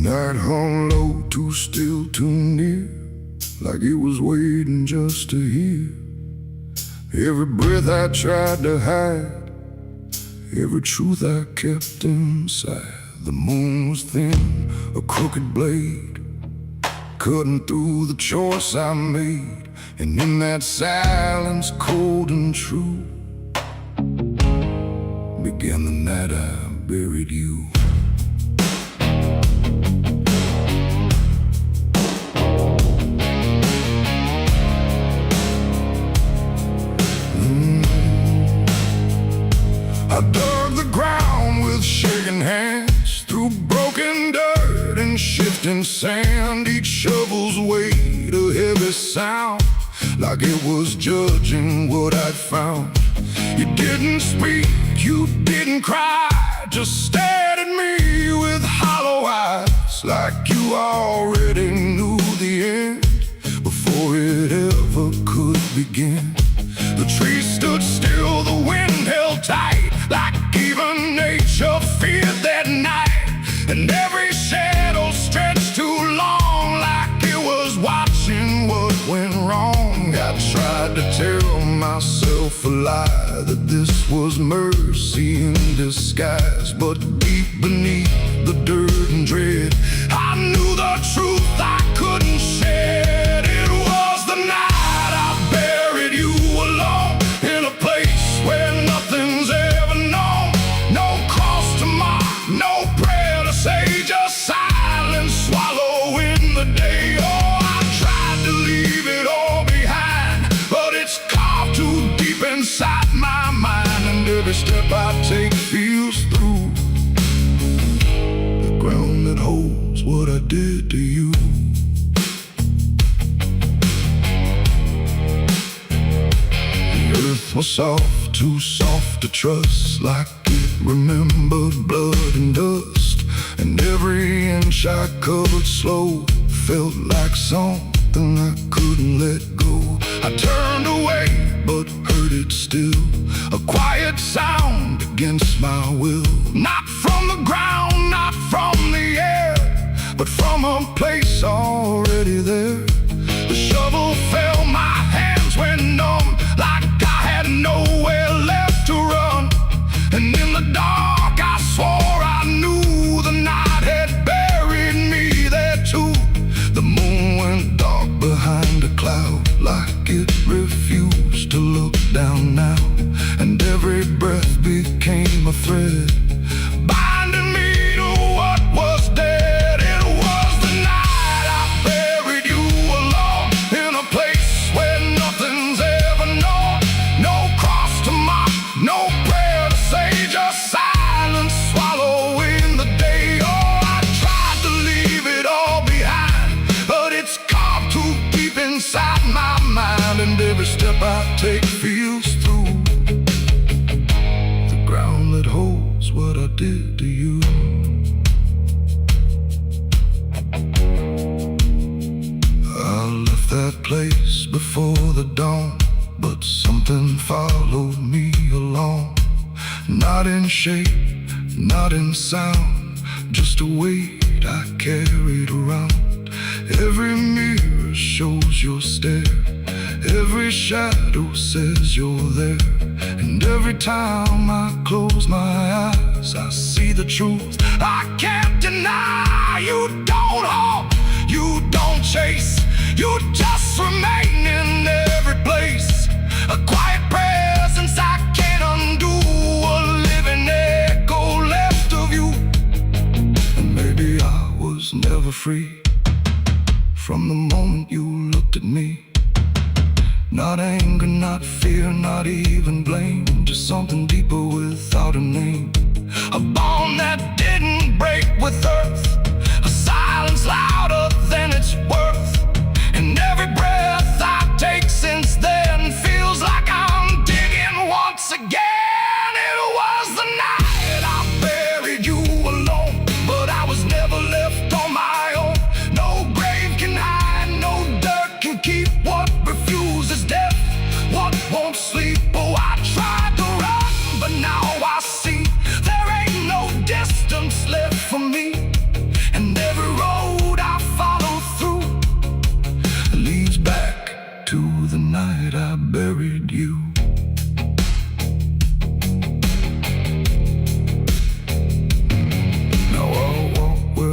Night hung low, too still, too near, like it was waiting just to hear. Every breath I tried to hide, every truth I kept inside. The moon was thin, a crooked blade, cutting through the choice I made. And in that silence, cold and true, began the night I buried you. I dug the ground with shaking hands, through broken dirt and shifting sand. Each shovel's weight a heavy sound, like it was judging what I'd found. You didn't speak, you didn't cry, just stared at me with hollow eyes, like you already knew the end before it ever could begin. The trees stood still, the wind held tight, like even nature feared that night. And every shadow stretched too long, like it was watching what went wrong. I tried to tell myself a lie, that this was mercy in disguise. But deep beneath the dirt and dread, I knew the truth I couldn't shed. It was the night I buried you alone, in a place where nothing's ever known. No cross to mark, no prayer to say, just silence swallowing the day. Oh, I tried to leave it all behind, but it's carved too deep inside my mind. And every step I take feels through the ground that holds what I did to you. Earth was soft, too soft to trust, like it remembered blood and dust. And every inch I covered slow felt like something I couldn't let go. I turned away, but heard it still, a quiet sound against my will. Not from the ground, not from the air, but from a place already there. The shovel fell, my hands went numb, like I had nowhere left to run. And in the dark I swore I knew the night had buried me there too. The moon went dark behind a cloud, like it refused to look down now. And every breath became a thread, binding me to what was dead. It was the night I buried you alone, in a place where nothing's ever known. No cross to mark, no prayer to say, just silence swallowing the day. Oh, I tried to leave it all behind, but it's carved too deep inside my mind. And every step I take feels through the ground that holds what I did to you. I left that place before the dawn, but something followed me along. Not in shape, not in sound, just a weight I carried around. Every mirror shows your stare, every shadow says you're there. And every time I close my eyes, I see the truth I can't deny. You don't haunt, you don't chase, you just remain in every place. A quiet presence I can't undo, a living echo left of you. And maybe I was never free from the moment you looked at me. Not anger, not fear, not even blame, just something deeper without a name. A bond that didn't break with earth, a silence louder than its worth. And every breath I take since then feels like I'm digging once again. It was the night I buried you alone, but I was never left on my own. No grave can hide, no dirt can keep what refuses death, what won't sleep. Oh, I tried to run, but now I see there ain't no distance left for me. And every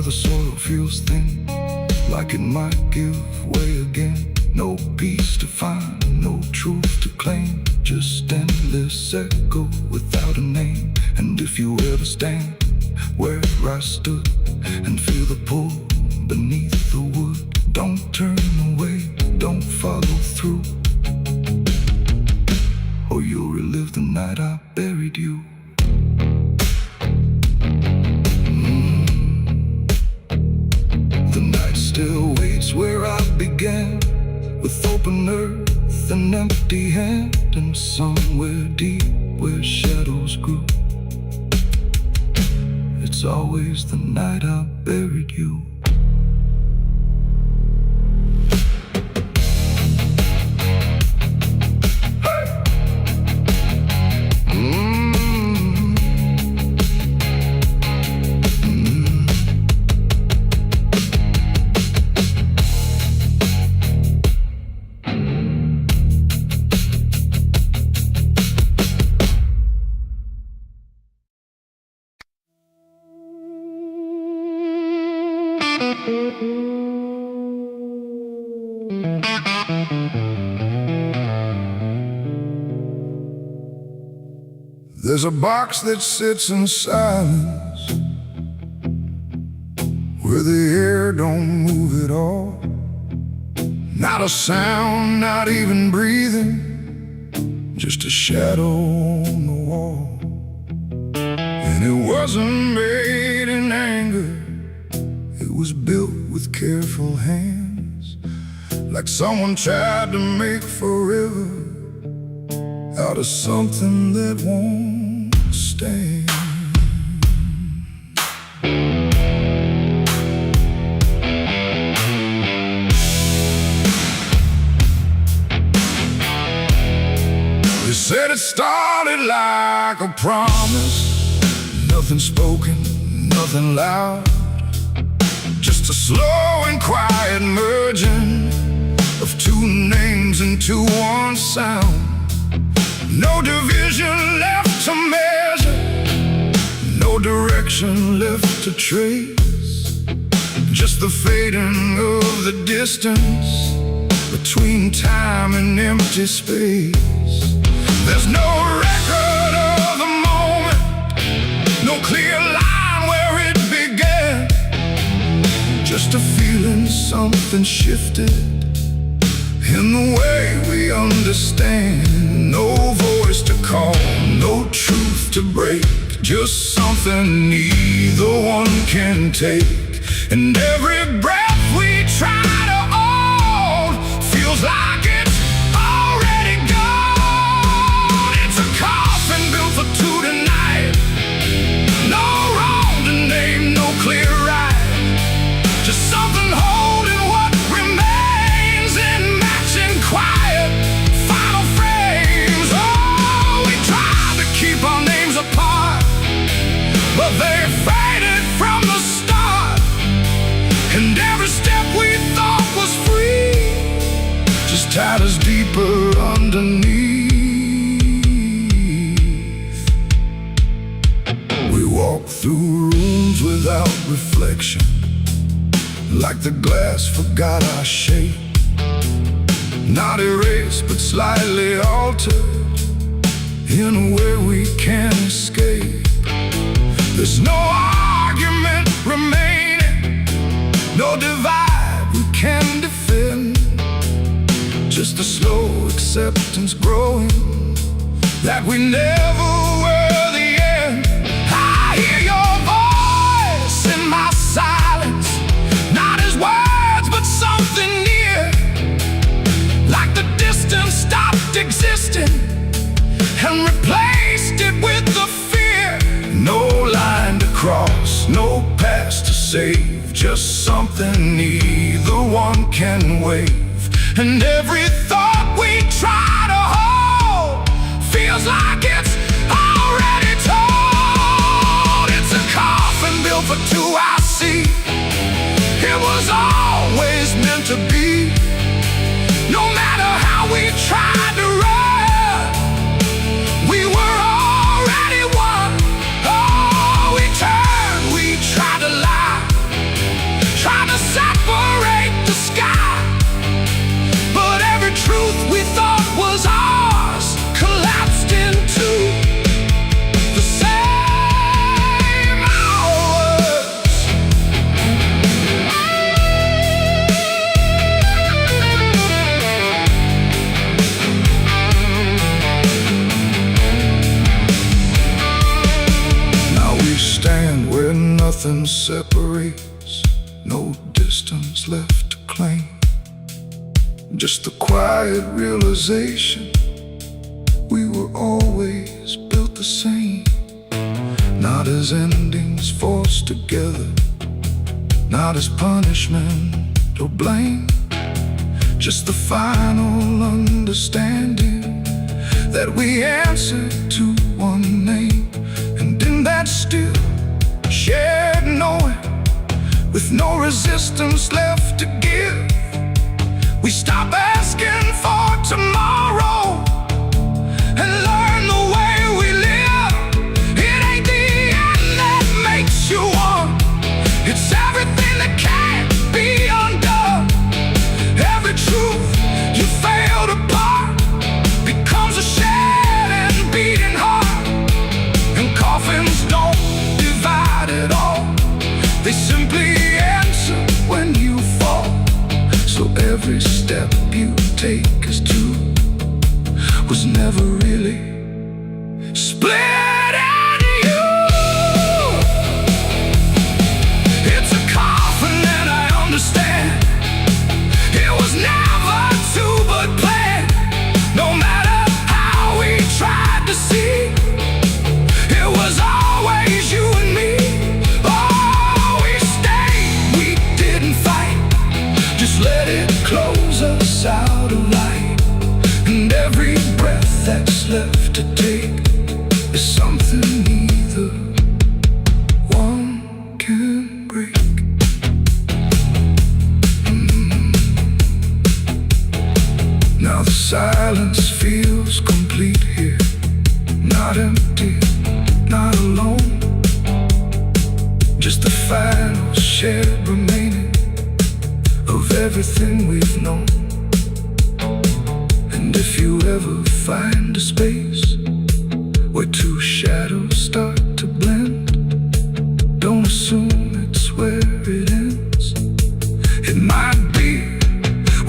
the soil feels thin, like it might give way again. No peace to find, no truth to claim, just endless echo without a name. And if you ever stand where I stood and feel the pull beneath the wood, don't turn away, don't follow through, or you'll relive the night I buried you. The night still waits where I began, with open earth and empty hand, and somewhere deep where shadows grew, it's always the night I buried you. There's a box that sits in silence, where the air don't move at all. Not a sound, not even breathing, just a shadow on the wall. And it wasn't made in anger, it was built with careful hands, like someone tried to make forever out of something that won't stand. They said it started like a promise, nothing spoken, nothing loud, just a slow and quiet merging of two names into one sound. No division left to measure, no direction left to trace, just the fading of the distance between time and empty space. There's no record of the moment, no clear line where it began, just a feeling something shifted in the way we understand. No voice to call, no truth to break, just something neither one can take. And every breath we try to hold feels like it's already gone. It's a coffin built for two tonight, no wrong to name, no clear right, just something holding what remains in matching quiet final frames. Oh, we tried to keep our names apart, but they faded from the start. And every step we thought was free just tied us deeper underneath. We walk through rooms without reflection, like the glass forgot our shape, not erased but slightly altered in a way we can't escape. There's no argument remaining, no divide we can defend, just a slow acceptance growing that we never were the end. I hear your voice in my silence, not as words but something near, like the distance stopped existing and replaced it with the fear. No line to cross, no past to save, just something neither one can wave. And every thought we try to hold feels like it's already told. It's a coffin built for two, I see. It was always meant to be. No matter how we tried to run, we were already one. Oh, we turned, we tried to lie, separates, no distance left to claim. Just the quiet realization we were always built the same. Not as endings forced together, not as punishment or blame, just the final understanding that we answer to one name. And in that still shared knowing, with no resistance left to give, we stop asking for tomorrow and learn the way we live. It ain't the end that makes you one, it's everything that can't be undone. Every truth you failed apart becomes a shed and beating heart. And coffins don't divide at all, they simply answer when you fall. So every step you take as two was never really split into you. It's a coffin and I understand it was never to but planned. No matter how we tried to see, it was always you and me. Oh, we stayed, we didn't fight, just let it close us out of light. And every breath that's left to take is something neither one can break. Now the silence feels complete here, not empty, not alone, just the final shared remaining of everything we've known. And if you ever find a space where two shadows start to blend, don't assume it's where it ends. It might be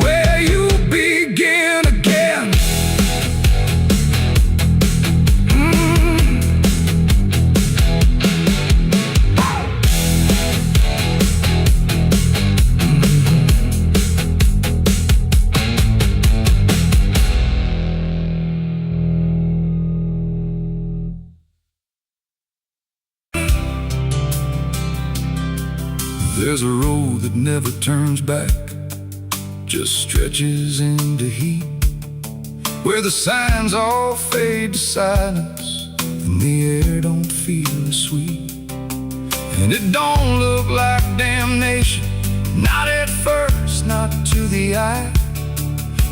where you begin again. There's a road that never turns back, just stretches into heat, where the signs all fade to silence and the air don't feel as sweet. And it don't look like damnation, not at first, not to the eye,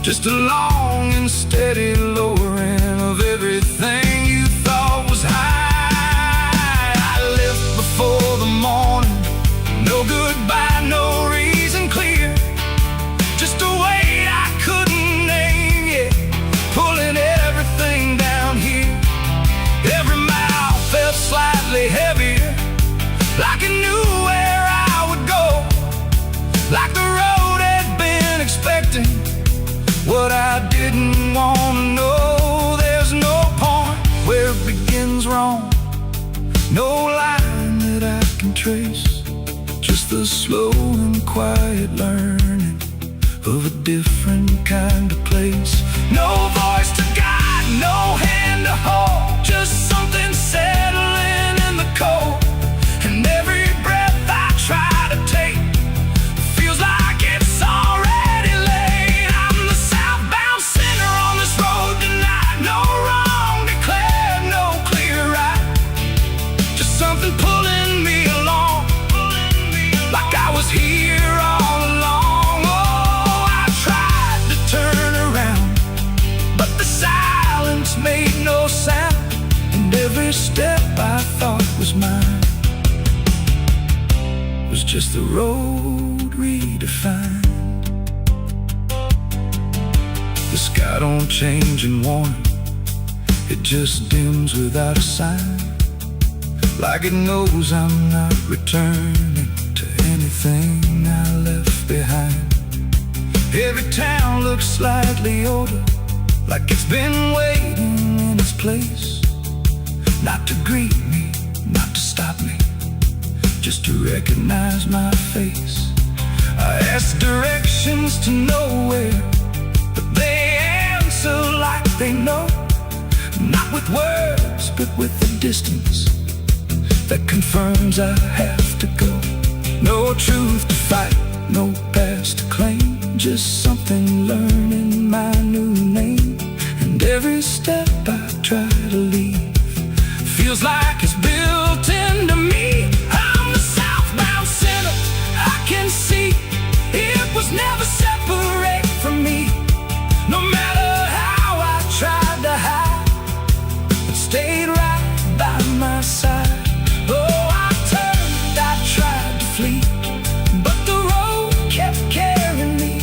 just a long and steady lowering of everything you thought was high. I left before the morning, no goodbye, no reason clear, just a weight I couldn't name yet, pulling everything down here. Every mile felt slightly heavier, like it knew where I would go, like the road had been expecting what I didn't want to know. There's no point where it begins wrong, no line that I can trace, just the slow and quiet learning of a different kind of place. No voice to guide, no hand to hold, just something settling in the cold. And every breath I try to take feels like it's already late. I'm the southbound sinner on this road tonight, no wrong declared, no clear right, just something pulling me along, like I was here all along. Oh, I tried to turn around, but the silence made no sound, and every step I thought was mine was just the road redefined. The sky don't change in warning, it just dims without a sign, like it knows I'm not returning to anything I left behind. Every town looks slightly older, like it's been waiting in its place, not to greet me, not to stop me, just to recognize my face. I ask directions to nowhere, but they answer like they know. Not with words, but with the distance that confirms I have to go. No truth to fight, no past to claim, just something learning my new name. And every step I try to leave feels like it's built into me. I'm the southbound sinner, I can see it was never separate from me. No matter how I tried to hide, it stayed right by my side. Oh, I turned, I tried to flee, but the road kept carrying me.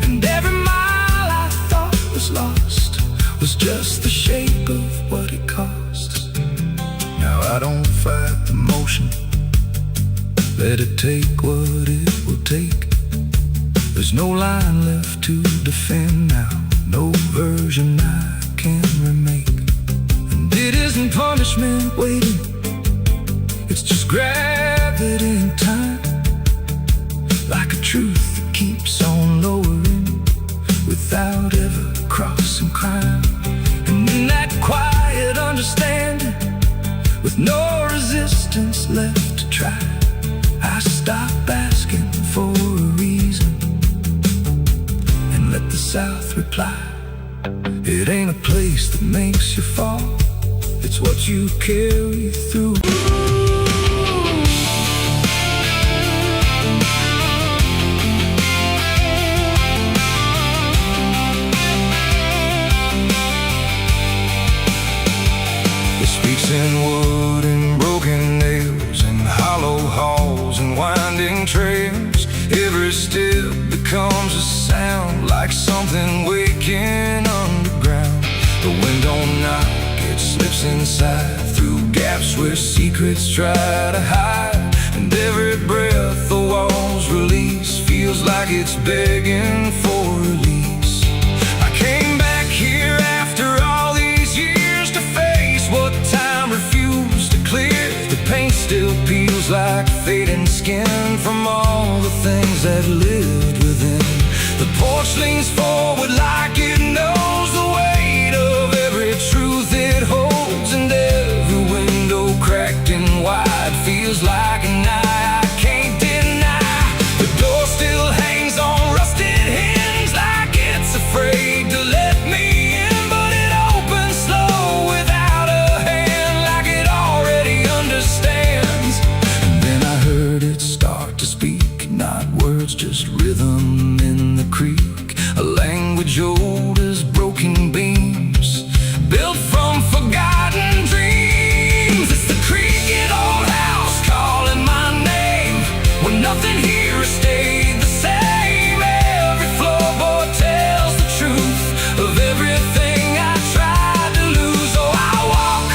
And every mile I thought was lost was just the shape of what it costs. Now I don't fight the motion, let it take what it will take. There's no line left to defend now, no version I can remake. And it isn't punishment waiting, it's just gravity in time, like a truth that keeps on lowering without ever crossing crime. And in that quiet understanding, with no resistance left to try, I stop asking for a reason and let the South reply. It ain't a place that makes you fall, it's what you carry through. The streets in wood and broken nails, and hollow halls and winding trails. Every step becomes a sound, like something waking underground. The wind don't knock, it slips inside, through gaps where secrets try to hide. And every breath the walls release feels like it's begging for release. I came back here after all these years to face what time refused to clear. The paint still peels like fading skin from all the things that lived within. The porch leans forward like it knows the weight of every truth it holds. And every window cracked and wide feels like an eye I can't deny. The door still hangs on rusted hinges like it's afraid to let me in, but it opens slow without a hand, like it already understands. And then I heard it start to speak, not words, just rhythm in the creek. A language old as broken beams, built from forgotten dreams. It's the creaking old house calling my name, when nothing here has stayed the same. Every floorboard tells the truth of everything I tried to lose. Oh, I walk,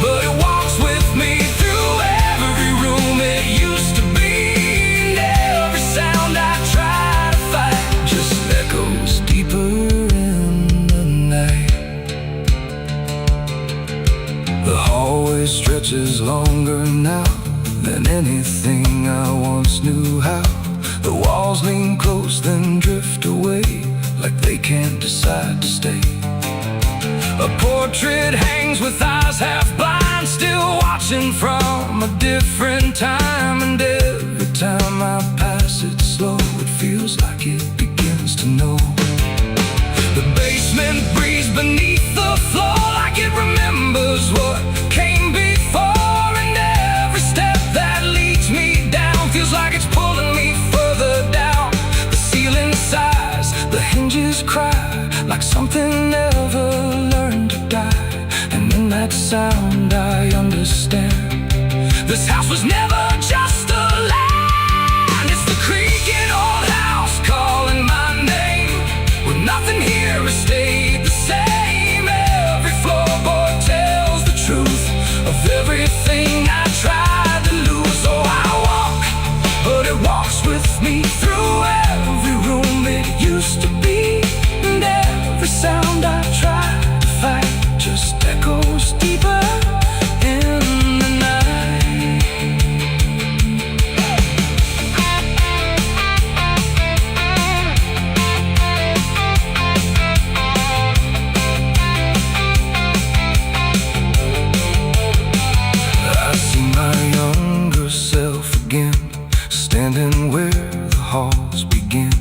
but it walks with me through every room it used to be. And every sound I try to fight just echoes deeper in the night. The hallway stretches longer now than anything I once knew how. The walls lean close then drift away, like they can't decide to stay. A portrait hangs with eyes half blind, still watching from a different time. And every time I pass it slow, it feels like it begins to know. The basement breathes beneath the floor, like it remembers what came before. And every step that leads me down feels like it's pulling me further down. The ceiling sighs, the hinges cry, like something never learned to die. And in that sound I understand, this house was never just a land. It's the creaking old house calling my name, where nothing here has stayed the same. Every floorboard tells the truth of everything I tried to lose. Oh, I walk, but it walks with me through every room it used to be. And every sound I try to fight just echoes deeper in the night. standing where the halls begin.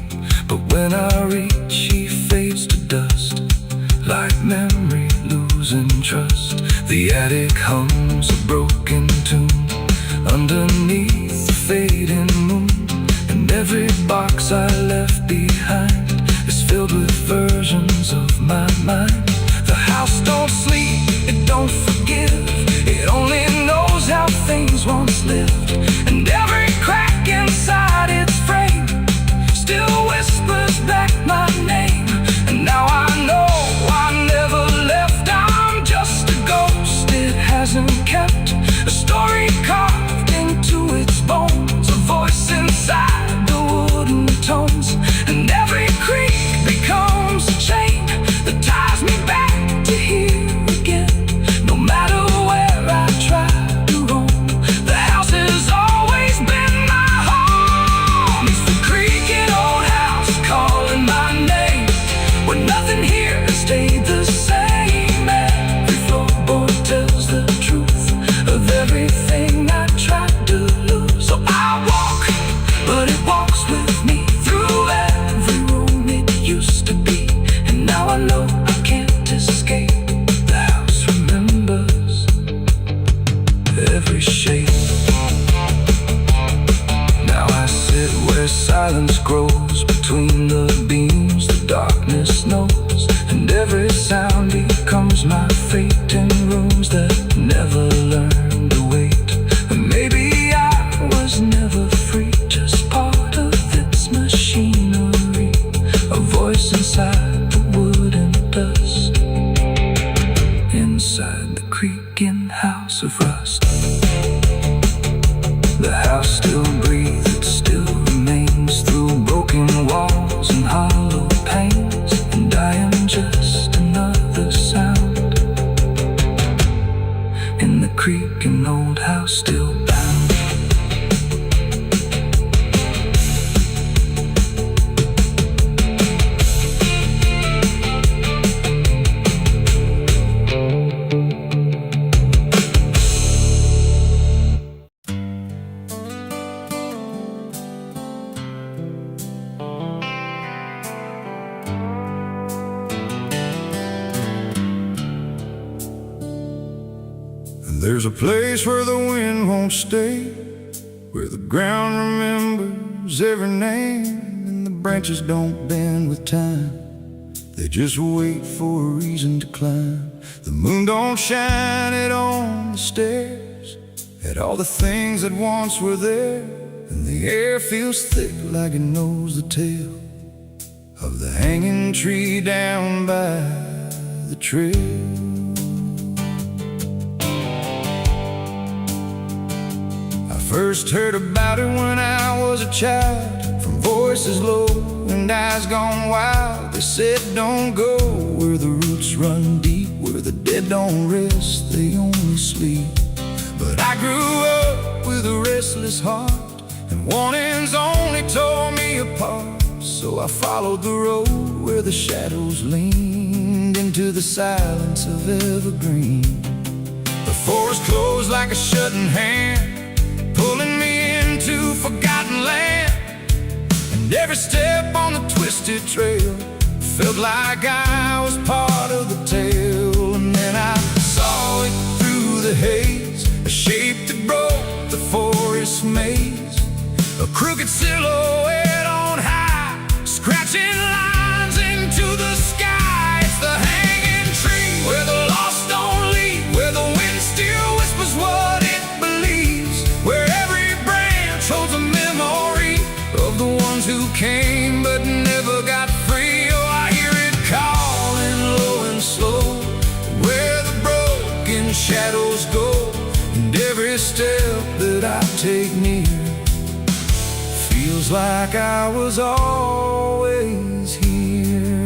But when I reach, he fades to dust, like memory losing trust. The attic hums a broken tune underneath the fading moon, and every box I left behind is filled with versions of my mind. The house don't sleep, it don't forgive, it only knows how things once lived. And every crack inside its frame still whispers back my name. And now I know I never left, I'm just a ghost. It hasn't kept a story carved into its bones, a voice inside the wooden tones. And every creak becomes a chain that ties me back to here again. No matter where I try to roam, the house has always been my home. It's the creaking old house calling my name, when nothing here has stayed the same. Every floorboard tells the truth of everything I tried to lose. So I walk, but it walks with me through every room it used to be. And now I know I can't escape. The house remembers every shape. Now I sit where silence grows between the beams the darkness knows, and every sound becomes my fate in rooms that never learned to wait. And maybe I was never free, just part of its machinery, a voice inside the wood and dust, inside the creaking house of rust. The house still breathes, it still remains through broken walls and hollow panes. And I am just another sound in the creaking old house still bound. There's a place where the wind won't stay, where the ground remembers every name, and the branches don't bend with time, they just wait for a reason to climb. The moon don't shine it on the stairs at all the things that once were there, and the air feels thick like it knows the tale of the hanging tree down by the trail. First heard about it when I was a child, from voices low and eyes gone wild. They said don't go where the roots run deep, where the dead don't rest, they only sleep. But I grew up with a restless heart, and warnings only tore me apart. So I followed the road where the shadows leaned into the silence of evergreen. The forest closed like a shutting hand, pulling me into forgotten land. And every step on the twisted trail felt like I was part of the tale. And then I saw it through the haze, a shape that broke the forest maze, a crooked silhouette on high, scratching lines into the sky. It's the hanging tree where the lost don't leave, where the wind still whispers what it believes, where every branch holds a memory of the ones who came but never got free. Oh, I hear it calling low and slow, where the broken shadows go, and every step that I take near feels like I was always here.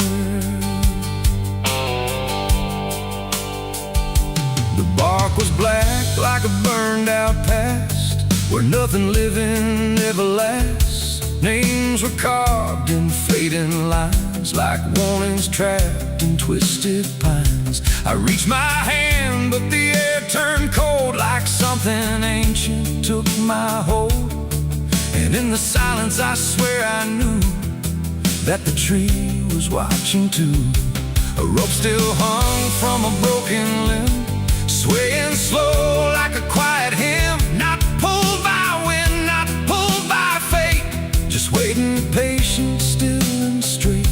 The bark was black like a burned out past, where nothing living ever lasts. Names were carved in fading lines, like warnings trapped in twisted pines. I reached my hand, but the air turned cold, like something ancient took my hold. And in the silence I swear I knew that the tree was watching too. A rope still hung from a broken limb, swaying slow like a quiet hymn. Not pulled by wind, not pulled by fate, just waiting patient, still and straight.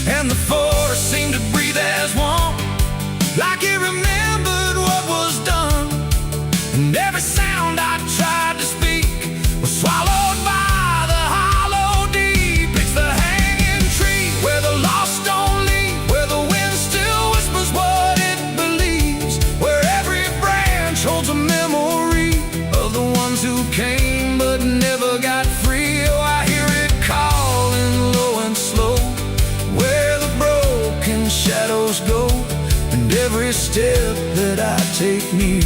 And the forest seemed to breathe as one, like it remembered what was done. And every sound I tried to speak was swallowed by the hollow deep. It's the hanging tree where the lost don't leave, where the wind still whispers what it believes, where every branch holds a memory of the ones who came but never got free. Oh, I hear it calling low and slow, where the broken shadows go. And every step that I take near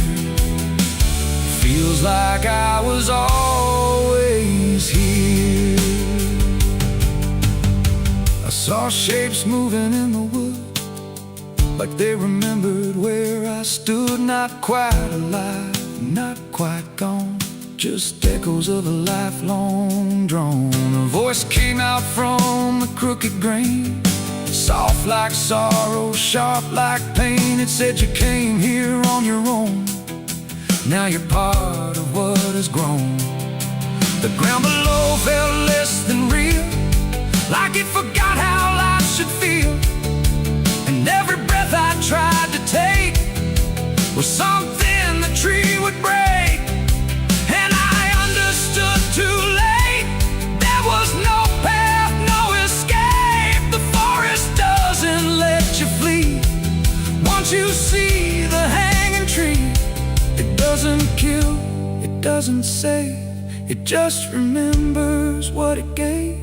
feels like I was always here. I saw shapes moving in the wood, like they remembered where I stood. Not quite alive, not quite gone, just echoes of a lifelong drone. A voice came out from the crooked grain, soft like sorrow, sharp like pain. It said you came here on your own, now you're part of what has grown. The ground below felt less than real, like it forgot how life should feel. And every breath I tried to take was something the tree would break. And I understood too late, there was no path, no escape. The forest doesn't let you flee. Once you see the hanging tree, it doesn't kill, it doesn't save, it just remembers what it gave.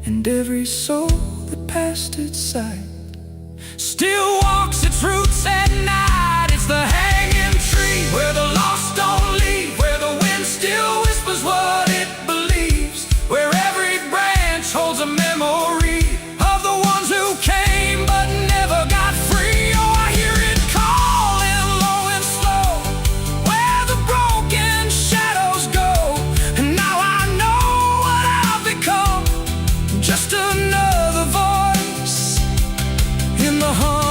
And every soul that passed its sight still walks its roots at night. It's the hanging tree where the lost don't leave, where the wind still whispers what it believes, where every branch holds a memory of the ones who came but never got free. Oh, I hear it calling low and slow, where the broken shadows go. And now I know what I've become, just another voice in the hum.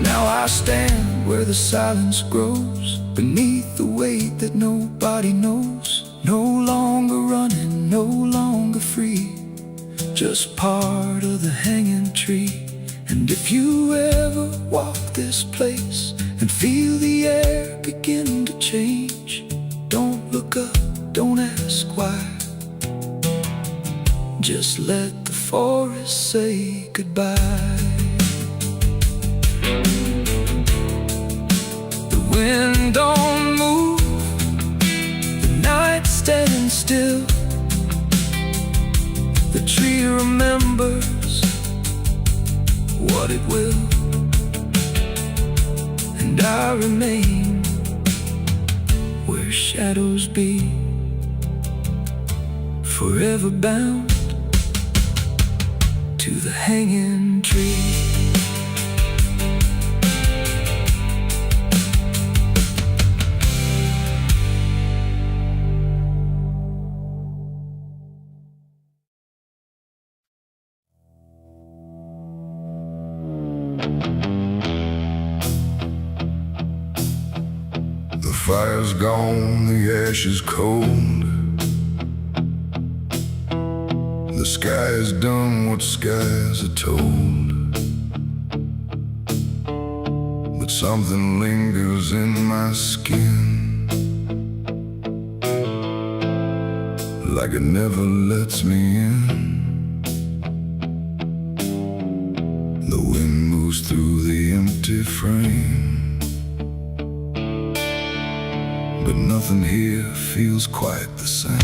Now I stand where the silence grows, beneath the weight that nobody knows. No longer running, no longer free, just part of the hanging tree. And if you ever walk this place and feel the air begin to change, don't look up, don't ask why, just let the forest say goodbye. The wind don't move, the night stands still, the tree remembers what it will. And I remain where shadows be, forever bound to the hanging tree. The fire's gone, the ash is cold, the sky has done what skies are told. But something lingers in my skin, like it never lets me in. The wind moves through the empty frame, but nothing here feels quite the same.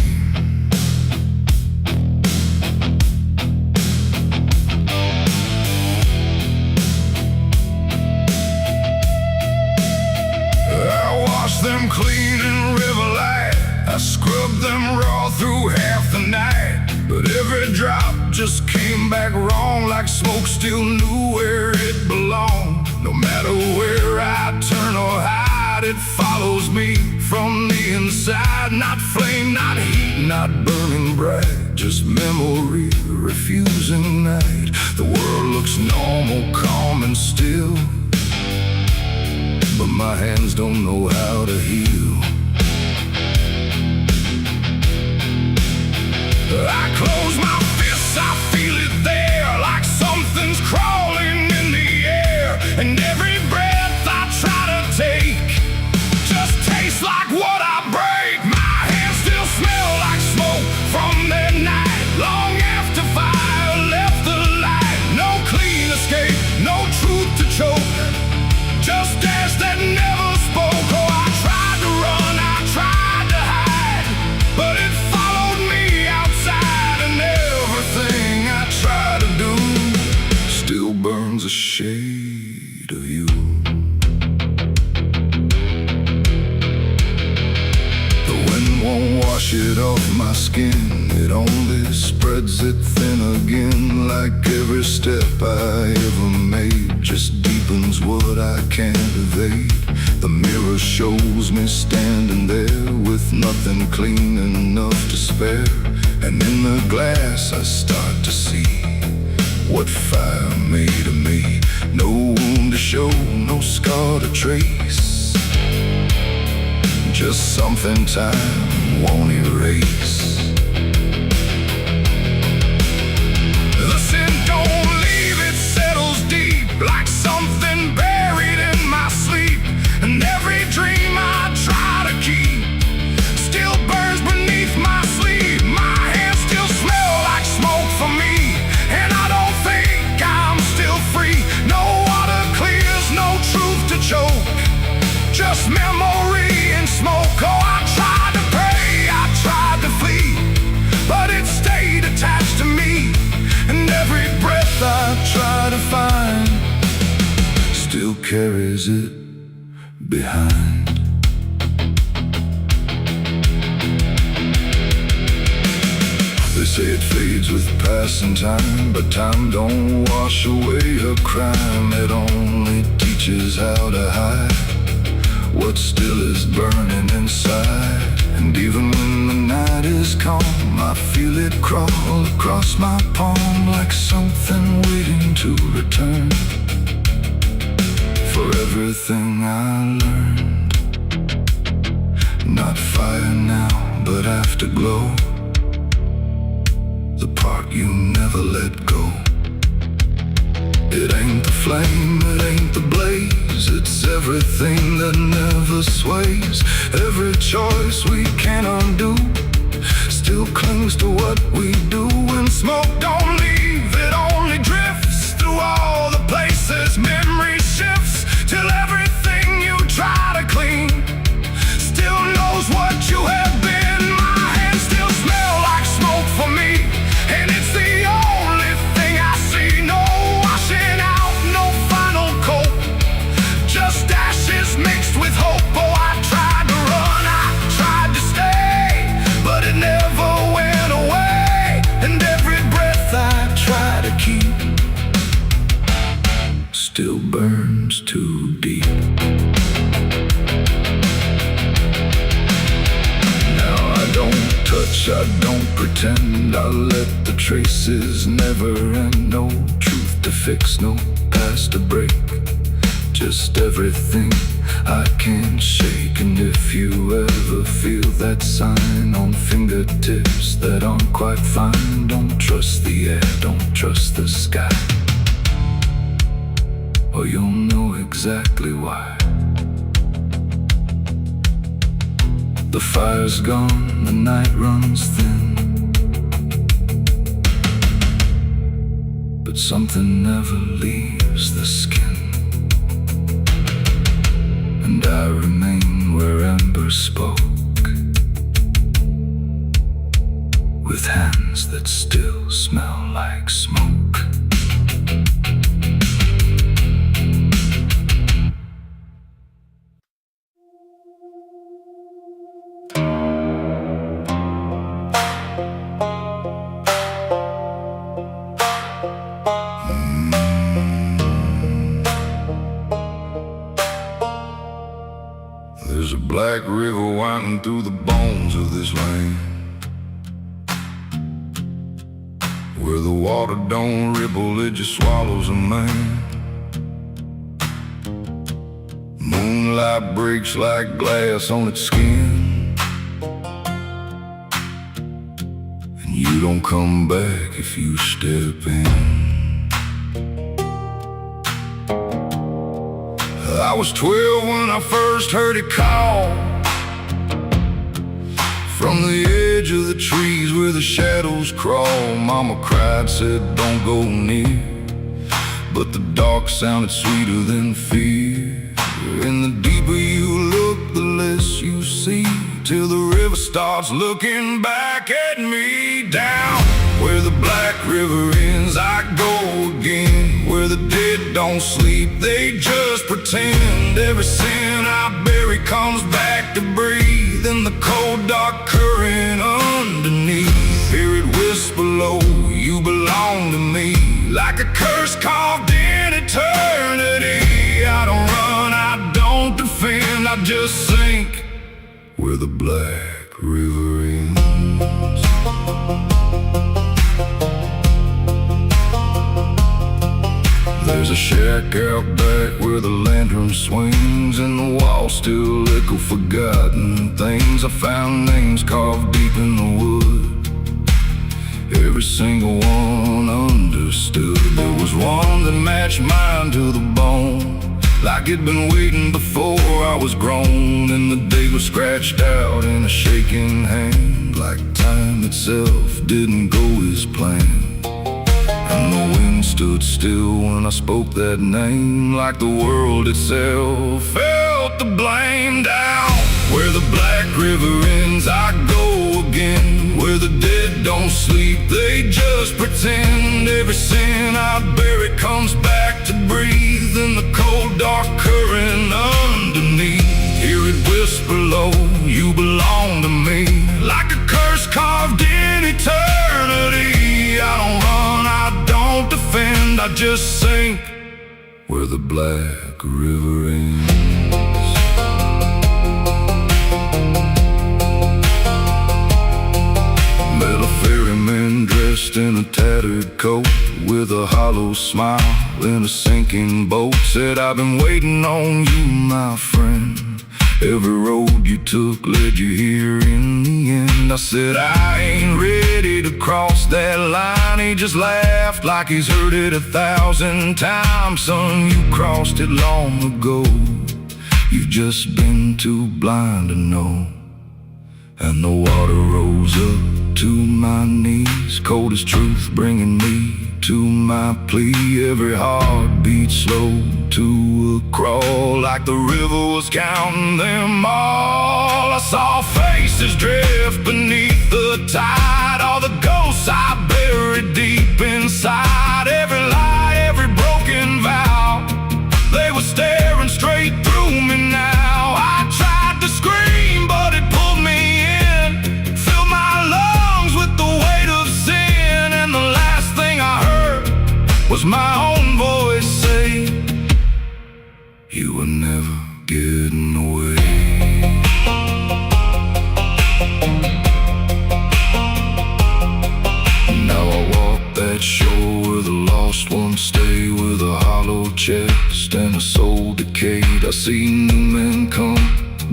Them clean in river light, I scrubbed them raw through half the night. But every drop just came back wrong, like smoke still knew where it belonged. No matter where I turn or hide, it follows me from the inside. Not flame, not heat, not burning bright, just memory refusing night. The world looks normal, calm and still, but my hands don't know how to heal. I close my fists, I feel it there, like something's crawling in the air. And every breath I try to take just tastes like what I break. My hands still smell like smoke from their night, long after fire left the light. No clean escape, no truth to choke, just ash that never spoke. Oh, I tried to run, I tried to hide, but it followed me outside. And everything I try to do still burns a shade of you. The wind won't wash it off my skin, it only spreads it thin again. Like every step I ever made just deepens what I can't evade. The mirror shows me standing there with nothing clean enough to spare. And in the glass I start to see what fire made of me. No wound to show, no scar to trace, just something time won't erase. The sin don't leave, it settles deep, like something buried in my sleep. And every dream I try to keep still burns beneath my sleeve. My hands still smell like smoke for me, and I don't think I'm still free. No water clears, no truth to choke, just memory and smoke. Oh, I tried to pray, I tried to flee, but it stayed attached to me. And every breath I try to find still carries it behind. They say it fades with passing time, but time don't wash away a crime. It only teaches how to hide what still is burning inside. And even when the night is calm, I feel it crawl across my palm, like something waiting to return for everything I learned. Not fire now, but afterglow, the part you never let go. It ain't the flame, it ain't the blaze, it's everything that never sways. Every choice we can't undo still clings to what we do. And smoke don't leave, it only drifts through all the places memory shifts, till everything you try to clean still knows what you have been. My hands still smell like smoke for me, and it's the only thing I see. No washing out, no final coat, just ashes mixed with hope. Oh, I tried to run, I tried to stay, but it never went away. And every breath I try to keep still burns too deep. Now I don't touch, I don't pretend, I let the traces never end. No truth to fix, no past to break, just everything I can't shake. And if you ever feel that sign on fingertips that aren't quite fine, don't trust the air, don't trust the sky, or you'll know exactly why. The fire's gone, the night runs thin, but something never leaves the skin. And I remain where ember spoke, with hands that still smell like smoke. There's a black river winding through the bones of this land, where the water don't ripple, it just swallows a man. Moonlight breaks like glass on its skin, and you don't come back if you step in. I was 12 when I first heard it call, from the edge of the trees where the shadows crawl. Mama cried, said don't go near, but the dark sounded sweeter than fear. And the deeper you look, the less you see, till the river starts looking back at me. Down where the black river ends, I go again, where the dead don't sleep, they just pretend. Every sin I bury comes back to breathe in the cold dark current underneath. Hear it whisper low, you belong to me, like a curse carved in eternity. I don't run, I don't defend, I just sink where the black river ends. There's a shack out back where the lantern swings, and the walls still echo forgotten things. I found names carved deep in the wood, every single one understood. There was one that matched mine to the bone, like it'd been waiting before I was grown. And the day was scratched out in a shaking hand, like time itself didn't go as planned. And the wind stood still when I spoke that name, like the world itself felt the blame. Down where the black river ends, I go again, where the dead don't sleep, they just pretend. Every sin I bury comes back to breathe in the cold dark current underneath. Hear it whisper low, you belong to me, like a curse carved in eternity. I don't run, I don't defend, I just sink where the black river ends. Met a ferryman dressed in a tattered coat, with a hollow smile in a sinking boat. Said, I've been waiting on you, my friend. Every road you took led you here in the end. I said, I ain't ready to cross that line. He just laughed like he's heard it 1,000 times. Son, you crossed it long ago, you've just been too blind to know. And the water rose up to my knees, cold as truth, bringing me to my plea. Every heartbeat slow to a crawl, like the river was counting them all. I saw faces drift beneath the tide, all the ghosts I buried deep inside. Every lie, every broken vow, they were staring straight through me now. I tried to scream, but it pulled me in, filled my lungs with the weight of sin. And the last thing I heard was my own voice say, you were never getting away. Now I walk that shore where the lost ones stay, with a hollow chest and a soul decayed. I see new men come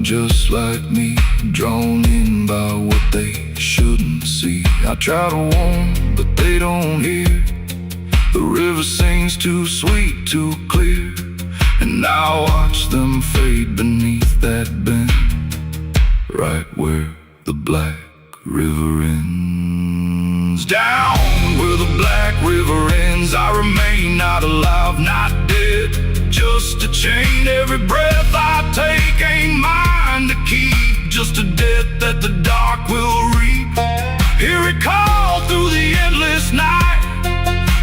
just like me, drawn in by what they shouldn't see. I try to warn, but they don't hear. The river sings too sweet, too clear, and I watch them fade beneath that bend, right where the black river ends. Down where the black river ends, I remain not alive, not dead, just a chain. Every breath I take ain't mine to keep, just a death that the dark will reap. Hear it call through the endless night,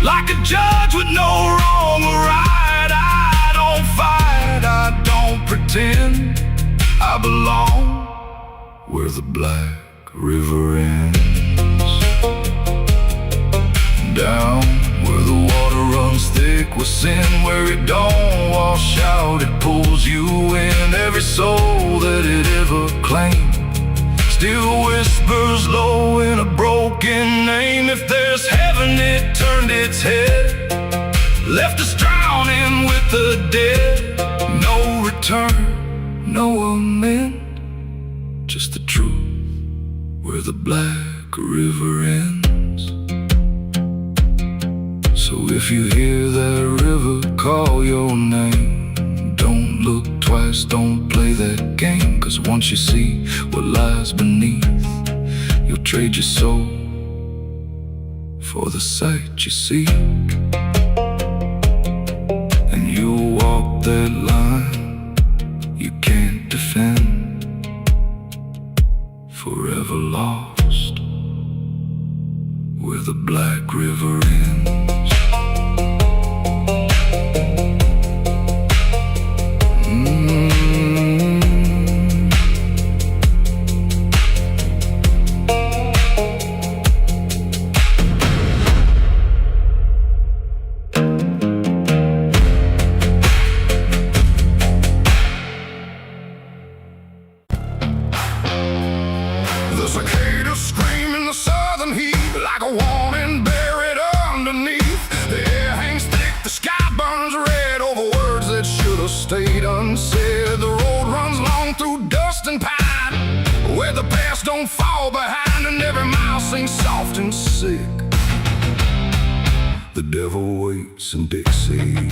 like a judge with no wrong or right. I don't fight, I don't pretend, I belong where the black river ends. Down where the water runs runs thick with sin. Where it don't wash out, it pulls you in. Every soul that it ever claimed still whispers low in a broken name. If there's heaven, it turned its head, left us drowning with the dead. No return, no amend, just the truth where the black river ends. So if you hear that river call your name, don't look twice, don't play that game. 'Cause once you see what lies beneath, you'll trade your soul for the sight you seek. And you'll walk that line you can't defend, forever lost where the black river ends. The cicadas scream in the southern heat like a warning buried underneath. The air hangs thick, the sky burns red over words that should have stayed unsaid. The road runs long through dust and pine, where the past don't fall behind, and every mile sings soft and sick. The devil waits in Dixie.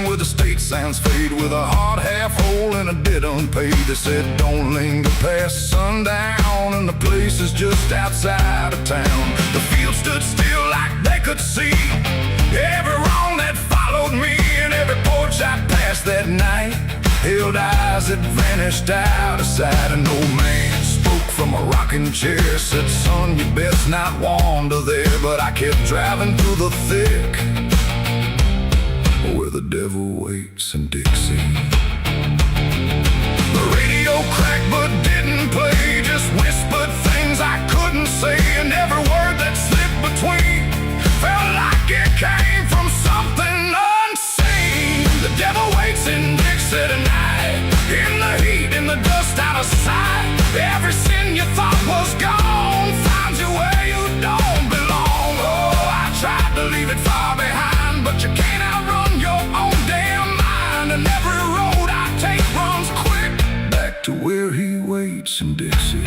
Where the state sounds fade, with a heart half whole and a debt unpaid. They said don't linger past sundown, and the place is just outside of town. The field stood still like they could see every wrong that followed me, and every porch I passed that night held eyes that vanished out of sight. An old man spoke from a rocking chair, said son, you best not wander there. But I kept driving through the thick, where the devil waits in Dixie. The radio cracked but didn't play, just whispered things I couldn't say, and every word that slipped between felt like it came from something unseen. The devil waits in Dixie tonight, in the heat, in the dust, out of sight. Every sin you thought was gone finds you where you don't belong. Oh, I tried to leave it far behind, but you can't outrun your own damn mind. And every road I take runs quick back to where he waits in Dixie.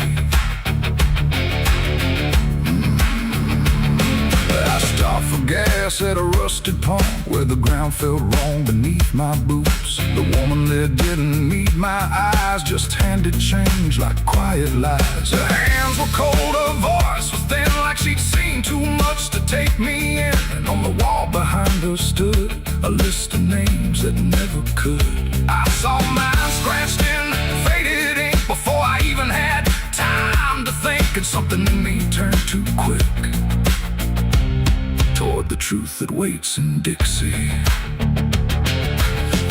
I stopped for gas at a rusted pump, where the ground felt wrong beneath my boots. The woman there didn't meet my eyes, just handed change like quiet lies. Her hands were cold, her voice was thin, like she'd seen too much to take me in. And on the wall behind her stood a list of names that never could. I saw mine scratched in faded ink before I even had time to think, and something in me turned too quick toward the truth that waits in Dixie.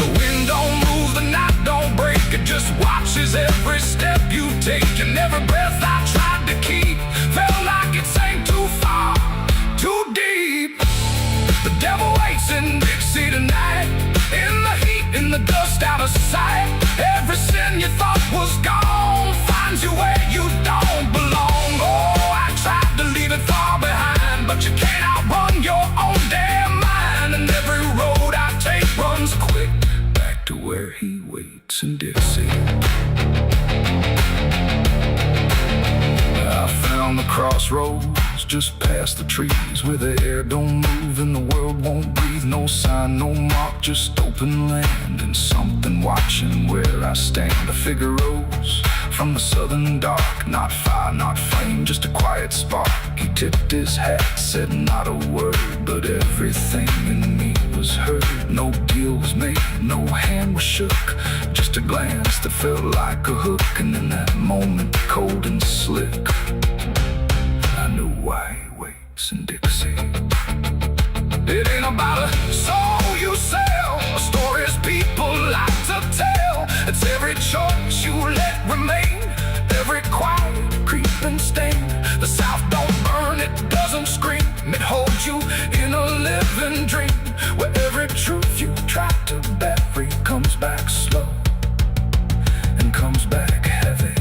The wind don't move, the night don't break, it just watches every step you take. And every breath I tried to keep felt like it sank too far, too deep. The devil waits in Dixie tonight, in the heat, in the dust, out of sight. Every sin you thought was gone finds you where you don't belong. Oh, I tried to leave it far behind, but you can't outrun your own damn mind. And every road I take runs quick back to where he waits in Dixie. I found the crossroads just past the trees, where the air don't move and the world won't breathe. No sign, no mark, just open land, and something watching where I stand. A figure rose from the southern dark, not fire, not flame, just a quiet spark. He tipped his hat, said not a word, but everything in me was heard. No deal was made, no hand was shook, just a glance that felt like a hook. And in that moment, cold and slick, I knew why he waits in Dixie. It ain't about a soul you sell, stories people like to tell. It's every you in a living dream, where every truth you try to bury comes back slow and comes back heavy.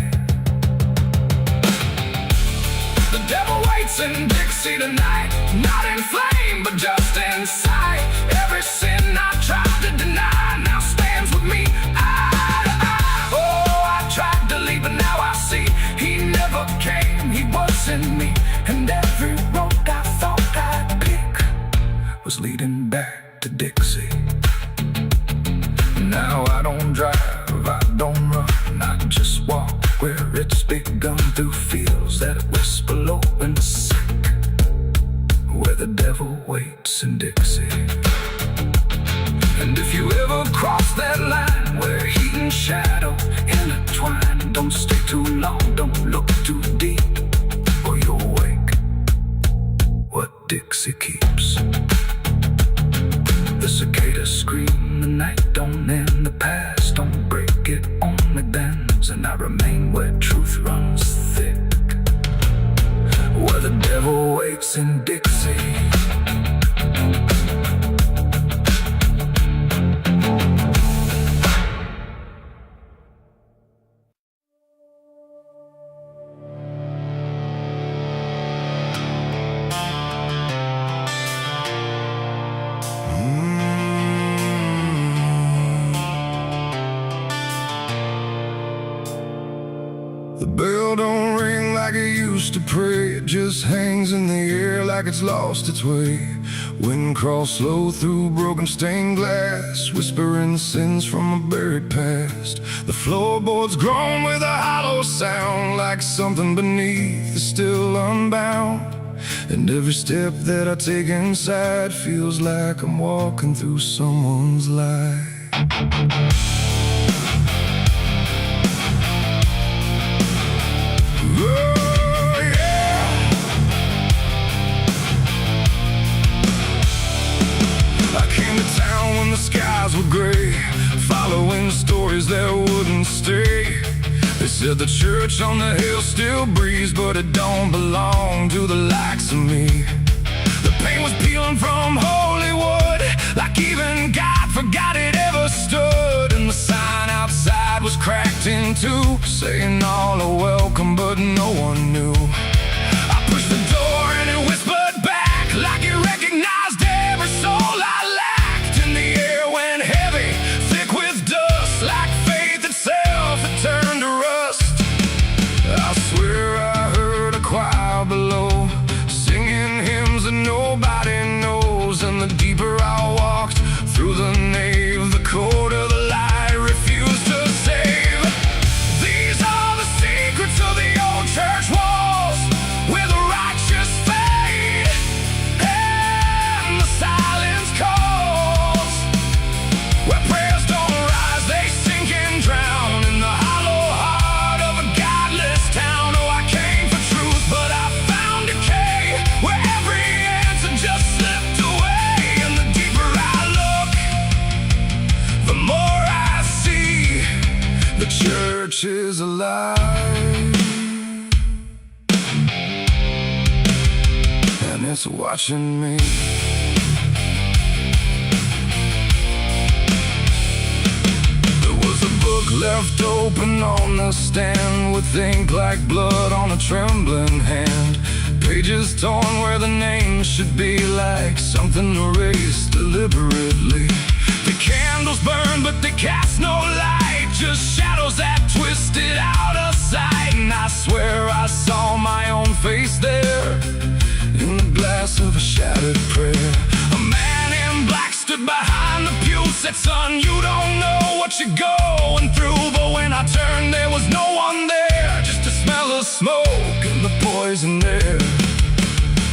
The devil waits in Dixie tonight, not in flame, but just inside. Every sin I tried to deny now stands with me eye to eye. Oh, I tried to leave, but now I see he never came, he was in me. And every road I thought I'd pick was leading back to Dixie. Now I don't drive, I don't run, I just walk where it's begun, through fields that whisper low and sick, where the devil waits in Dixie. And if you ever cross that line where heat and shadow intertwine, don't stay too long, don't look too deep, or you'll wake what Dixie keeps. The cicadas scream, the night don't end, the past don't break, it only bends, and I remain where truth runs thick, where the devil waits in Dixie. The bell don't ring like it used to pray, it just hangs in the air like it's lost its way. Wind crawls slow through broken stained glass, whispering sins from a buried past. The floorboards groan with a hollow sound, like something beneath is still unbound. And every step that I take inside feels like I'm walking through someone's life. Oh, yeah. I came to town when the skies were gray, following stories that wouldn't stay. They said the church on the hill still breathes, but it don't belong to the likes of me. The paint was peeling from Hollywood, like even God forgot it ever stood. And the sign outside was cracked in two, saying all are welcome, but no one knew. I pushed the door and it whispered back, like it recognized every soul I lacked. And the air went heavy, thick with dust, like faith itself had turned to rust. I swear I heard a choir below, singing hymns that nobody knows. And the deeper I walked through the nave, the colder the light refused to save. These are the secrets of the old church walls, where the righteous fade and the silence calls, where prayers don't rise, they sink and drown in the hollow heart of a godless town. Oh, I came for truth, but I found decay, where every answer just slipped away. And the deeper I look, the more I see the church is alive, and it's watching me. There was a book left open on the stand, with ink like blood on a trembling hand. Pages torn where the name should be, like something erased deliberately. The candles burn, but they cast no light, just shadows that twisted out of sight. And I swear I saw my own face there, in the glass of a shattered prayer. A man in black stood behind the pew, said, son, you don't know what you're going through. But when I turned, there was no one there, just a smell of smoke and the poison air.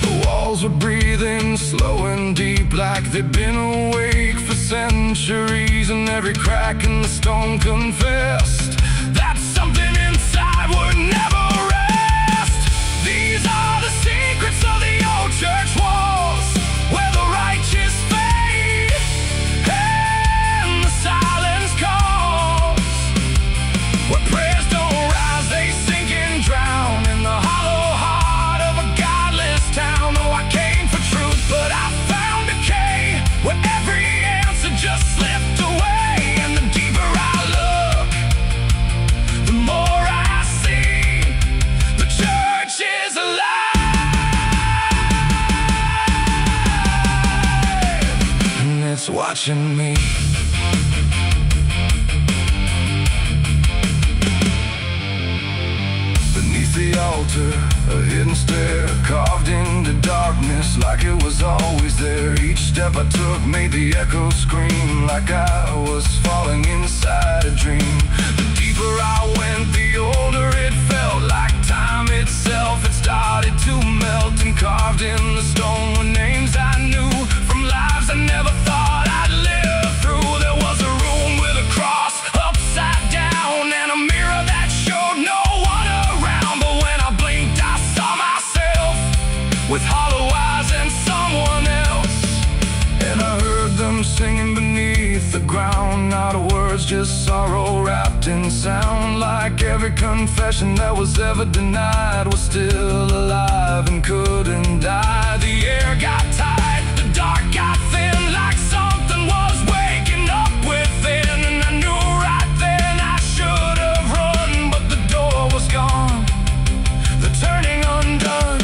The walls were breathing slow and deep, like they'd been awake for centuries. And every crack in the stone confessed that something inside would never rest. These are the secrets of the old church walls, where the righteous fade and the silence calls, where prayers don't rise, they sink and drown in the hollow heart of a godless town. Oh, I came for truth, but silence watching me. Beneath the altar, a hidden stair carved into darkness like it was always there. Each step I took made the echoes scream like I was falling inside a dream. The deeper I went, the older it felt, like time itself had started to melt. And carved in the stone were names I knew from lives I never thought I'd live through. There was a room with a cross upside down and a mirror that showed no one around. But when I blinked I saw myself with hollow eyes and someone else. And I heard them singing beneath the ground, not words, just sorrow wrapped in sound. Like every confession that was ever denied was still alive and couldn't die. The air got tight, the dark got thin, like something was waking up within. And I knew right then I should have run, but the door was gone, the turning undone.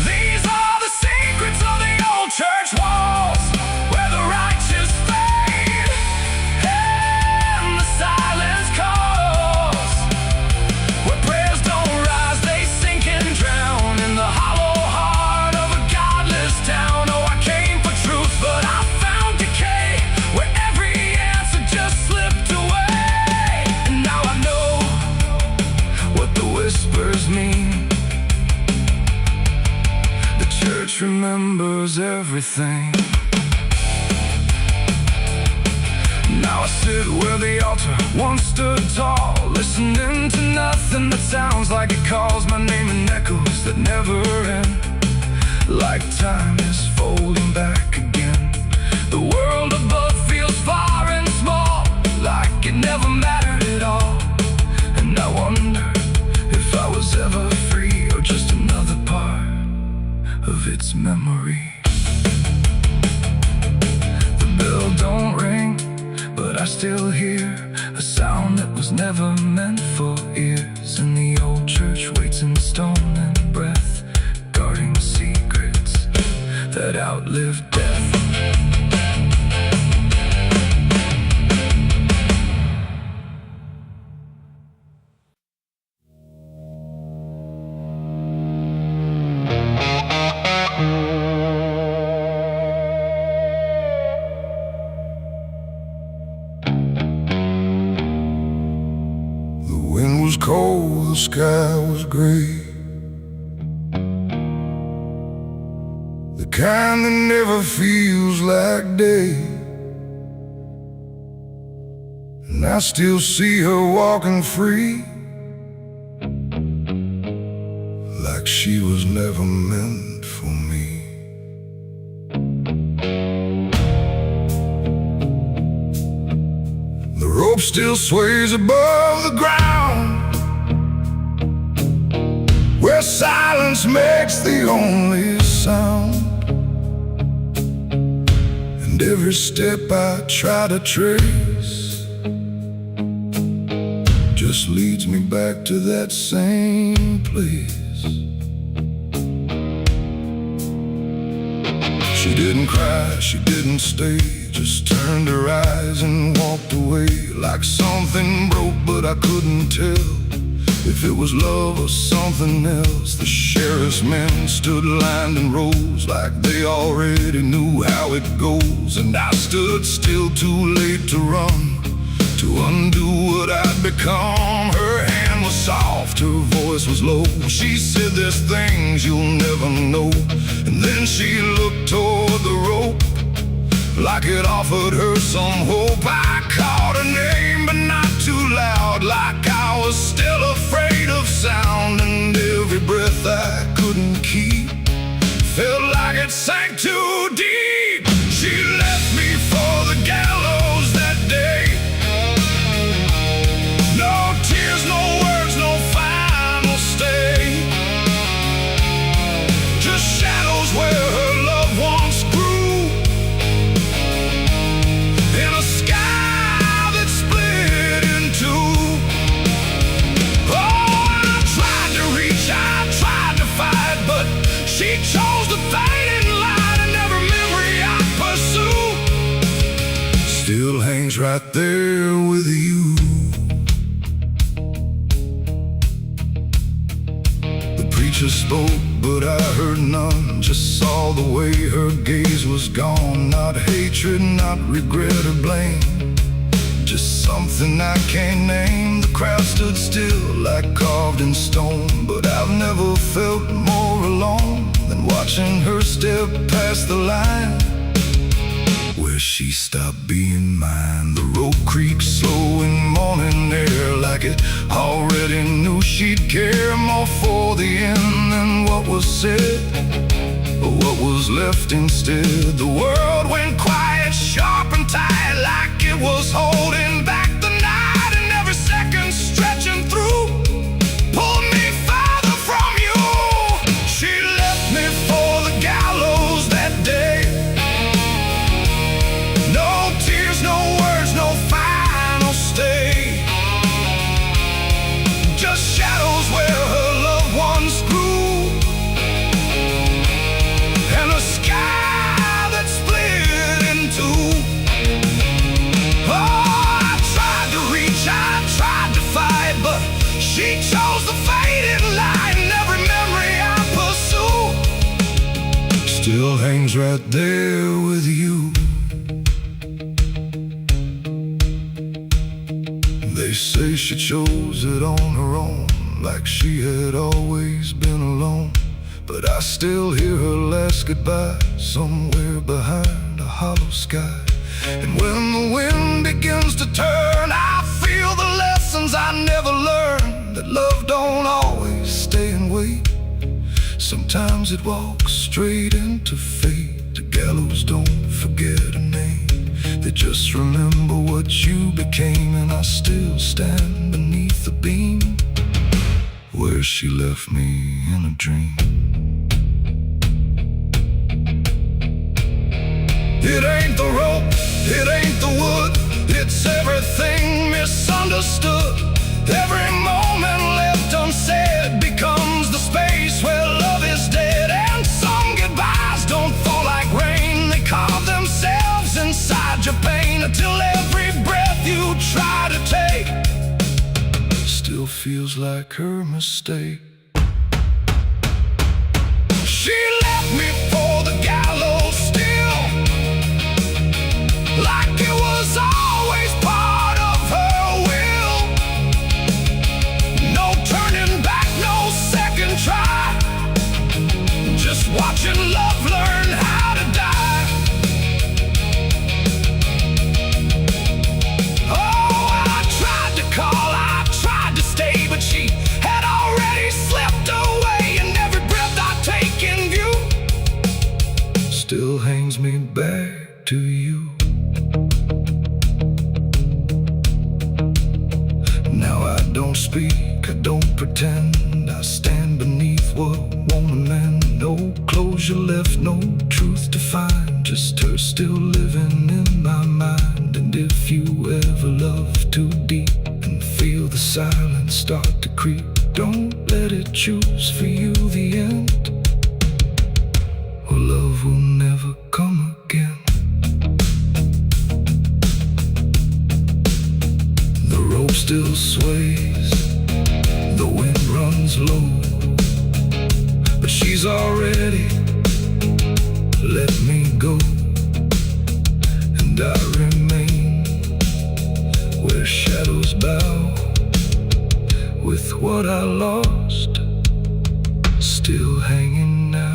These are the secrets of the old church walls, where the righteous fade and the silence calls, where prayers don't rise, they sink and drown in the hollow heart of a godless town. Oh, I came for truth, but I found decay, where every answer just slipped away. And now I know what the whispers mean. The church remembers everything. Now I sit where the altar once stood tall, listening to nothing that sounds like it calls my name in echoes that never end. Like time is folding back again. The world above feels far and small, like it never mattered at all. And I wonder if I was ever free, or just another part of its memory. The bell don't ring, but I still hear a sound that was never meant for ears. And the old church waits in stone and breath, guarding secrets that outlive death. The wind was cold, the sky was gray, the kind that never feels like day. And I still see her walking free, like she was never meant for me. The rope still sways above the ground, where silence makes the only sound. And every step I try to trace just leads me back to that same place. She didn't cry, she didn't stay, just turned her eyes and walked away. Like something broke, but I couldn't tell if it was love or something else. The sheriff's men stood lined in rows, like they already knew how it goes. And I stood still, too late to run, to undo what I'd become. Her hand was soft, her voice was low. She said, "There's things you'll never know." And then she looked toward the rope, like it offered her some hope. I called her name, but not too loud, like I was still afraid of sound. And every breath I couldn't keep felt like it sank too deep. She left me for the gallows that day. No tears, no words, no final stay, just shadows where her loved ones grew, in a sky that split in two. Oh, I tried to reach, I tried to fight, but she chose the fading light and never right there with you. The preacher spoke, but I heard none. Just saw the way her gaze was gone. Not hatred, not regret or blame, just something I can't name. The crowd stood still like carved in stone, but I've never felt more alone than watching her step past the line where she stopped being mine. The rope creaks slow in morning air, like it already knew she'd care more for the end than what was said, but what was left instead. The world went quiet, sharp and tight, like it was holding back the night, and every second stretching through pulled me farther from you. She left me for the gallows that day. No tears, no words, no final stay, just shadows where her loved ones grew, and a sky that split in two. Oh, I tried to reach, I tried to fight, but she chose the faded line. Every memory I pursue still hangs right there with you. They say she chose it on her own, like she had always been alone, but I still hear her last goodbye somewhere behind a hollow sky. And when the wind begins to turn, I feel the lessons I never learned, that love don't always stay and wait. Sometimes it walks straight into fate. The gallows don't forget a name, they just remember what you became. And I still stand beneath the beam where she left me in a dream. It ain't the rope, it ain't the wood, it's everything misunderstood. Every moment left unsaid becomes the space where love is dead. And some goodbyes don't fall like rain, they carve themselves inside your pain, until every breath you try to take still feels like her mistake. She left me for the gallows still, like it was always part of her will. No turning back, no second try, just watching love learn how to die. Oh, I tried to call, I tried to stay, but she had already slipped away. And every breath I take in view still hangs me back to you. Now I don't speak, I don't pretend, I stand beneath what won't amend. No closure left, no truth to find, just her still living in my mind. And if you ever love too deep and feel the silence start to creep, don't let it choose for you the end, or love will never come again. The rope still sways, the wind runs low, but she's already let me go. And I remain where shadows bow, with what I lost still hanging now.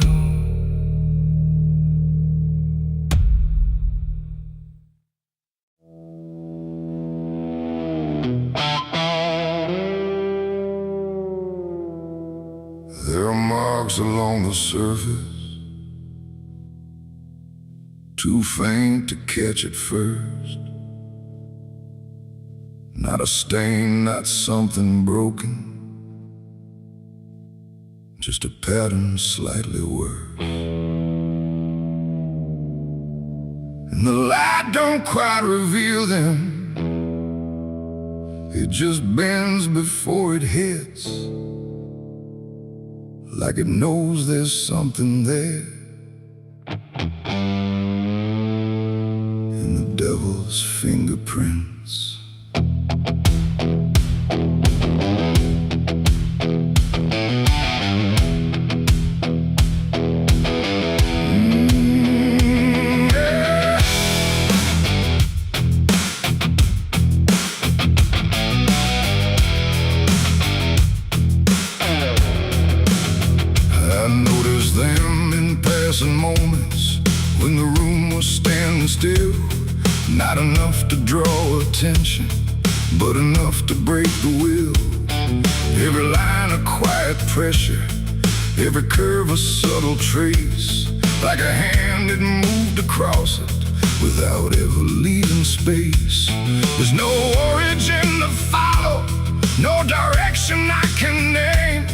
There are marks along the surface, too faint to catch at first. Not a stain, not something broken, just a pattern slightly worse. And the light don't quite reveal them, it just bends before it hits, like it knows there's something there. And the devil devil's fingerprints. I noticed them in passing moments when the room was standing still. Not enough to draw attention, but enough to break the will. Every line a quiet pressure, every curve a subtle trace, like a hand that moved across it without ever leaving space. There's no origin to follow, no direction I can name,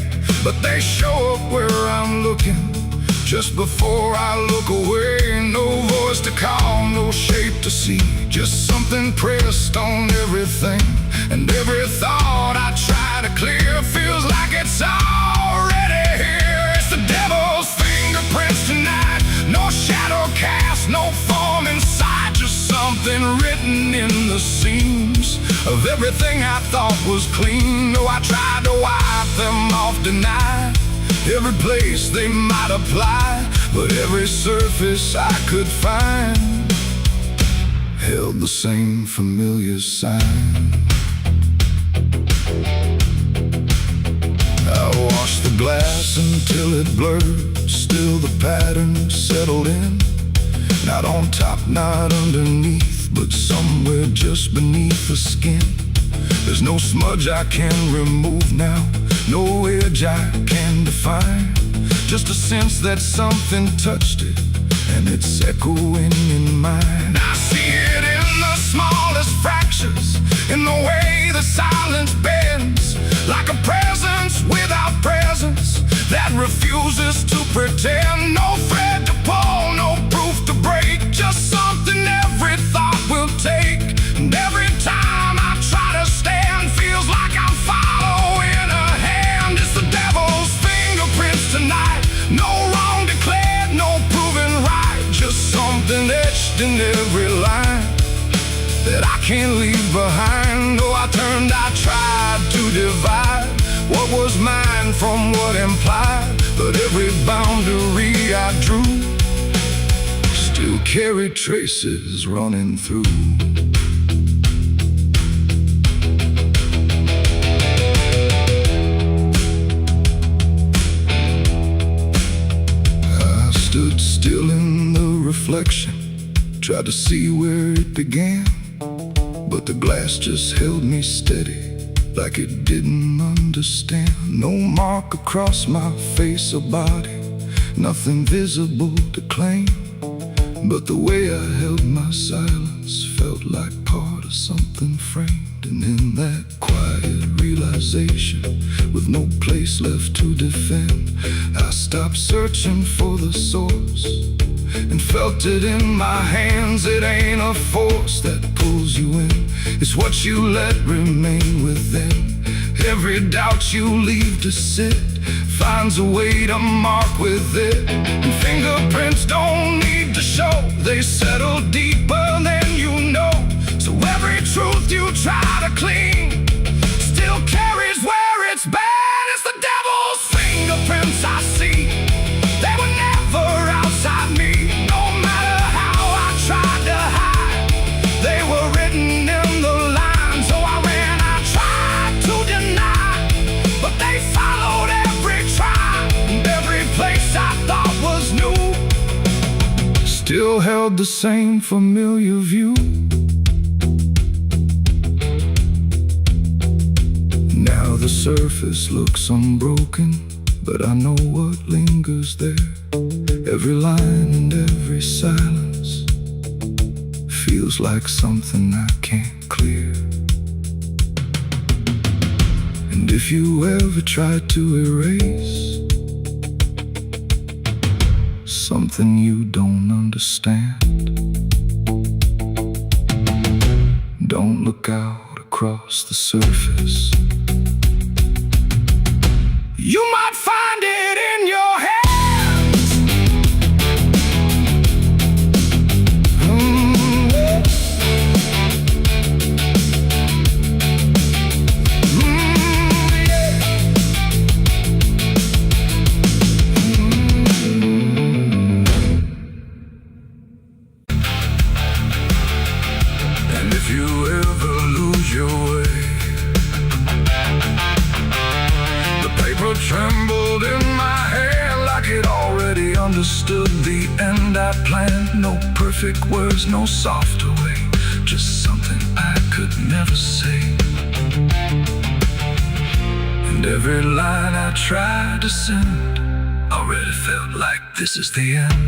but they show up where I'm looking just before I look away. No voice to call, no shape to see, just something pressed on everything. And every thought I try to clear feels like it's already here. It's the devil's fingerprints tonight. No shadow cast, no form inside, just something written in the seams of everything I thought was clean. Though I tried to wipe them off, deny every place they might apply, but every surface I could find held the same familiar sign. I washed the glass until it blurred, still the pattern settled in. Not on top, not underneath, but somewhere just beneath the skin. There's no smudge I can remove now, no edge I can define, just a sense that something touched it, and it's echoing in mine. I see it in the smallest fractures, in the way the silence bends, like a presence without presence that refuses to pretend. No thread to pull, no proof to break, just something every thought will take. And every time I try to stand, feels like I'm following a hand. It's the devil's fingerprints tonight. No wrong declared, no proven right, just something etched in every line that I can't leave behind. Though I turned, I tried to divide what was mine from what implied, but every boundary I drew still carried traces running through. I stood still in the reflection, tried to see where it began, but the glass just held me steady, like it didn't understand. No mark across my face or body, nothing visible to claim, but the way I held my silence felt like part of something framed. And in that quiet realization, with no place left to defend, I stopped searching for the source and felt it in my hands. It ain't a force that pulls you in, it's what you let remain within. Every doubt you leave to sit finds a way to mark with it. And fingerprints don't need to show, they settle deeper than you know. So every truth you try to clean still carries where it's been. It's the devil's fingerprints I see, they were never outside me. No matter how I tried to hide, they were written in the line. So I ran, I tried to deny, but they followed every try. And every place I thought was new still held the same familiar view. Now the surface looks unbroken, but I know what lingers there. Every line and every silence feels like something I can't clear. And if you ever try to erase something you don't understand, don't look out across the surface. You might find it in your hands. understood the end I planned. No perfect words, no softer way, just something I could never say. And every line I tried to send already felt like this is the end.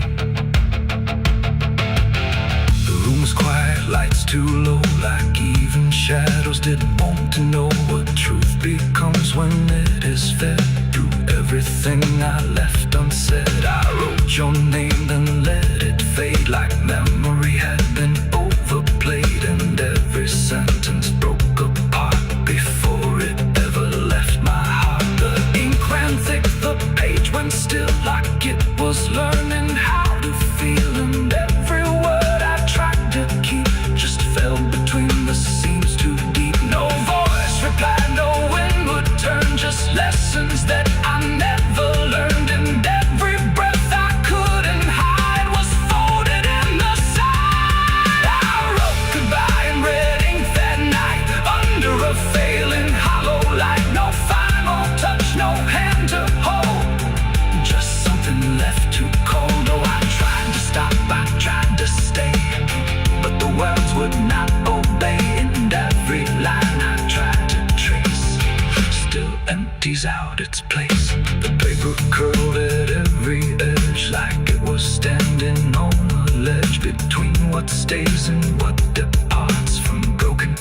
The room was quiet, lights too low, like even shadows didn't want to know what truth becomes when it is fed through everything I left unsaid. I wrote your name, then let it fade like memory had been overplayed, and every sentence broke apart before it ever left my heart. The ink ran thick, the page went still, like it was learning how to feel, and every word I tried to keep just fell between the seams too deep. No voice replied, no wind would turn, just lessons that I never learned, and every breath I couldn't hide was folded in the side. I wrote goodbye in red ink that night, under a failing hollow light. No final touch, no hand to hold, just something left too cold. Oh, I tried to stop, I tried to stay, but the words would not obey, and every line I tried to trace still empties out its place. The paper curled at every edge, like it was standing on a ledge between what stays and what departs from broken,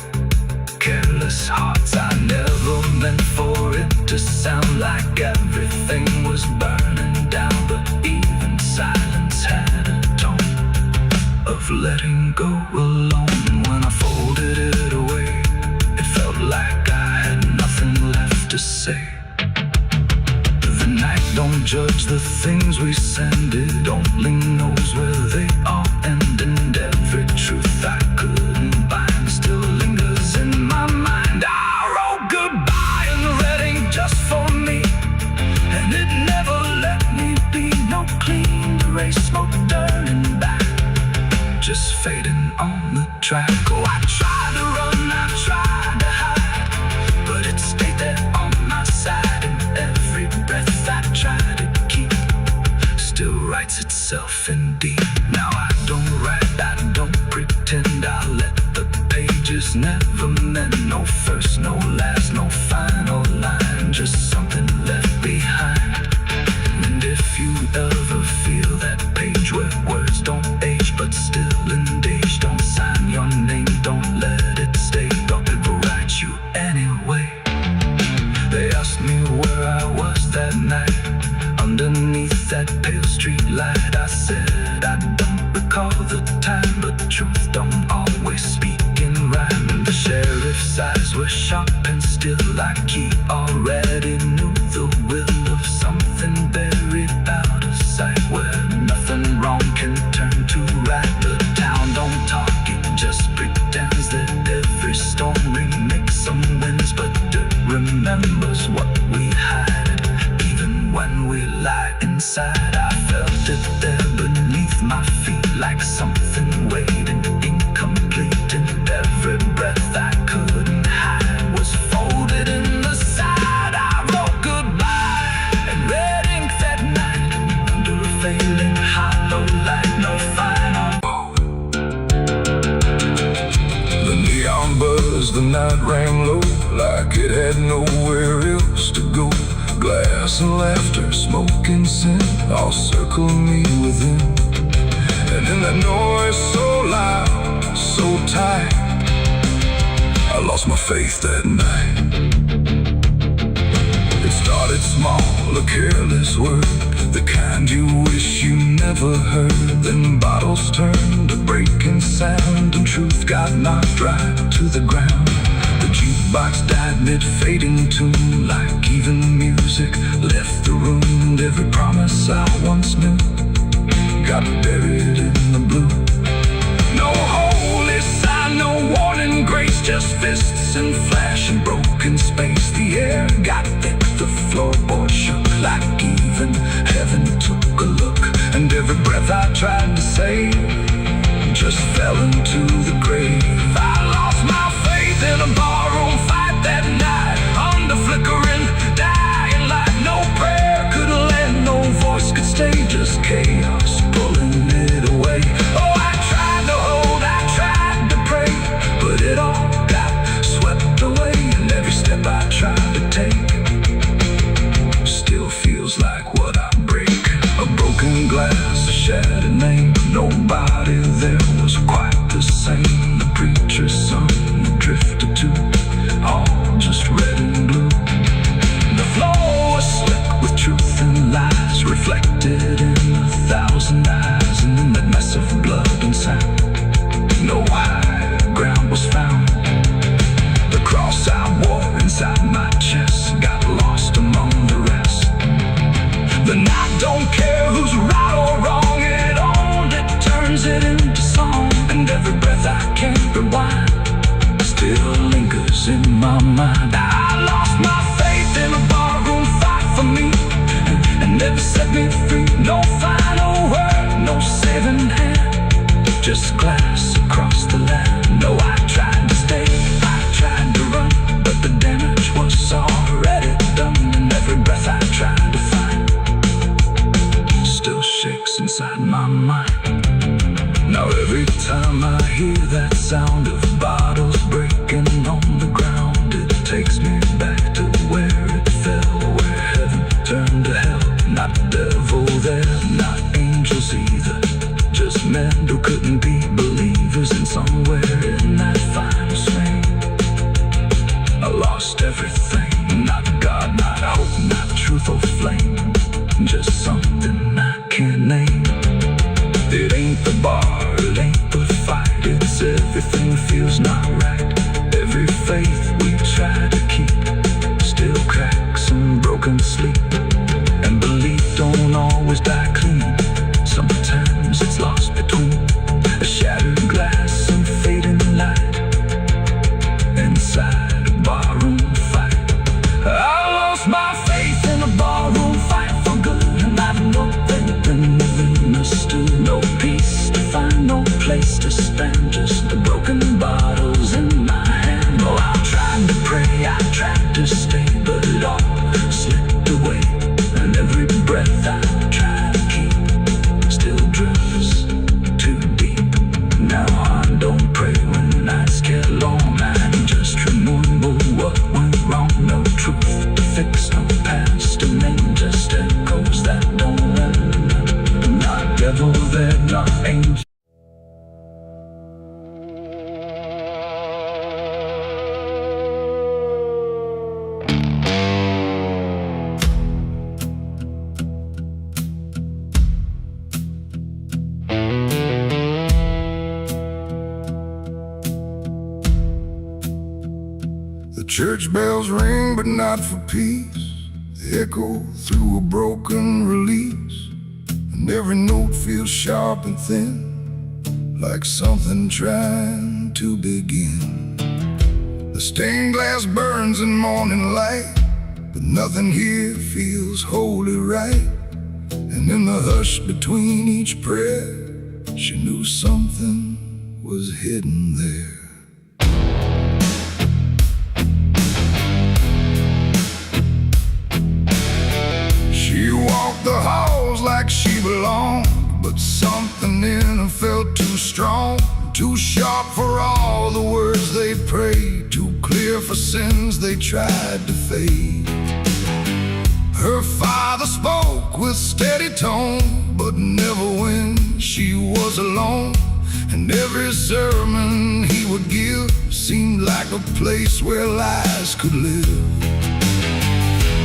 careless hearts. I never meant for it to sound like everything was burning down, but even silence had a tone of letting go alone. And when I folded it away, it felt like I had nothing left to say. The night don't judge the things we send, it only knows where they all end, and every truth I couldn't bind still lingers in my mind. I wrote goodbye in red ink just for me, and it never let me be. No clean erase, no turning back, just fading on the track. Oh, I tried to run, I tried to hide, but it stayed there on my side, and every breath I tried to keep still writes itself in deep. Now I don't write, I don't pretend, I let the pages never mend. No first, no last, no final line, just something left behind. And if you ever feel that page where words don't age but still engage, don't sign your name, don't let it stay, don't ever write you anyway. They asked me where I was that night, underneath that pale street light. I said I don't recall the time, but truth don't always speak in rhyme. And the sheriff's eyes were sharp and still, like he already knew the will of something buried out of sight, where nothing wrong can turn to right. The town don't talk, it just pretends that every storm remakes some winds, but it remembers what we hide. Even when we lie inside, I felt it there beneath my feet, like something waiting incomplete, and every breath I couldn't hide was folded in the side. I wrote goodbye in red ink that night, under a failing hollow light. No final. The neon buzzed, the night rang low, like it had nowhere else to go. Glass and laughter, smoke and sin all circle me within, and in that noise so loud, so tight, I lost my faith that night. It started small, a careless word, the kind you wish you never heard. Then bottles turned to breaking sound, and truth got knocked right to the ground. The jukebox died mid-fading tune, like even music left the room, and every promise I once knew got buried in the blue. No holy sign, no warning grace, just fists and flash and broken space. The air got thick, the floorboard shook, like even heaven took a look, and every breath I tried to save just fell into the grave. I lost my faith in a barroom fight that night, under flickering, dying light. No prayer could land, no voice could stay, just cave. my mind. I lost my faith in a barroom fight for me, and never set me free. No final word, no saving hand, just glass across the land. No, I tried to stay, I tried to run, but the damage was already done. And every breath I tried to find still shakes inside my mind. Now every time I hear that sound of bottles breaking on the ground, it takes me back to where it fell, where heaven turned to hell. Not devil there, not angels either, just men who couldn't be believers. And somewhere in that final swing, I lost everything. Not God, not hope, not truth or flame, just something I can't name. It ain't the bar, it ain't the fight, it's everything feels not right. Every faith we try to keep still cracks and broken sleep. And belief don't always die clean, sometimes it's lost between a shattered glass and fading light inside a barroom fight. I lost my faith in a barroom fight for good, and I've no faith in living a stew. No peace to find, no place to stand, just the broken bottles in my hand. Oh, I tried to pray, I tried to stay, but it all slipped away. And every breath I try to keep still drifts too deep. Now I don't pray when nights get long, I just remember what went wrong. No truth to fix, no past, and then just echoes that don't end. Not devil there, not angel. The church bells ring, but not for peace. They echo through a broken release, and every note feels sharp and thin, like something trying to begin. The stained glass burns in morning light, but nothing here feels wholly right. And in the hush between each prayer, she knew something was hidden there. She walked the halls like she belonged, but something in her felt too strong, too sharp for all the words they prayed, too clear for sins they tried to fade. Her father spoke with steady tone, but never when she was alone. And every sermon he would give seemed like a place where lies could live.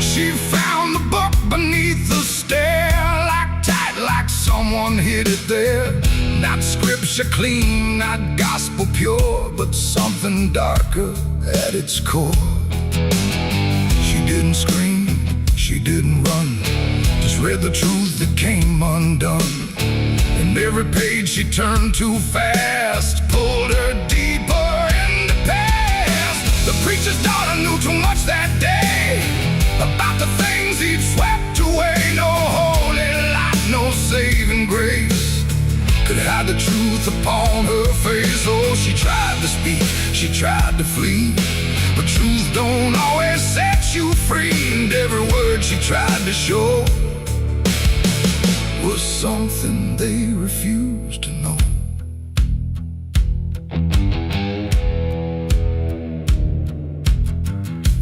She found the book beneath the stair, locked tight like someone hid it there. Not scripture clean, not gospel pure, but something darker at its core. She didn't scream, she didn't run, just read the truth that came undone. And every page she turned too fast pulled her deeper in the past. The preacher's daughter knew too much that day about the things he'd swept away. No holy light, no saving grace could hide the truth upon her face. Oh, she tried to speak, she tried to flee, but truth don't always set you free. And every word she tried to show was something they refused to know.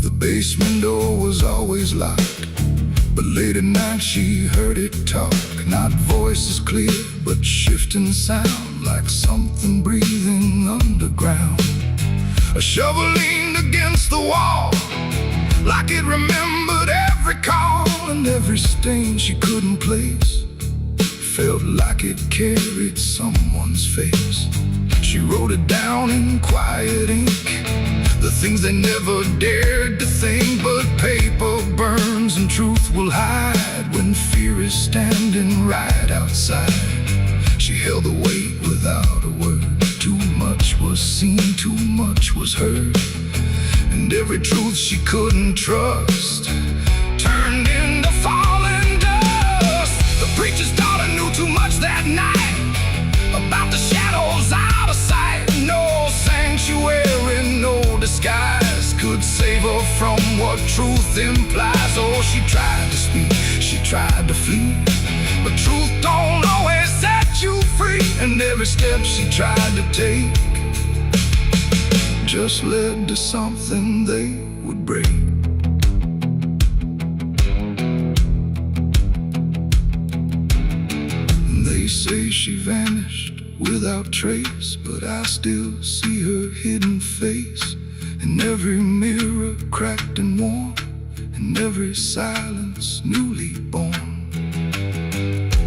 The basement door was always locked, but late at night she heard it talk. Not voices clear, but shifting sound, like something breathing underground. A shovel leaned against the wall, like it remembered every call. And every stain she couldn't place felt like it carried someone's face. She wrote it down in quiet ink, the things they never dared to think. But paper burns and truth will hide when fear is standing right outside. She held the weight without a word. Too much was seen, too much was heard, and every truth she couldn't trust turned into falling dust. The preacher's daughter knew too much that night about the shadows out of sight. No sanctuary, no disguise could save her from what truth implies. Oh, she tried to speak, she tried to flee, but truth don't always set you free. And every step she tried to take just led to something they would break. They say she vanished without trace, but I still see her hidden face in every mirror cracked and worn, in every silence newly born.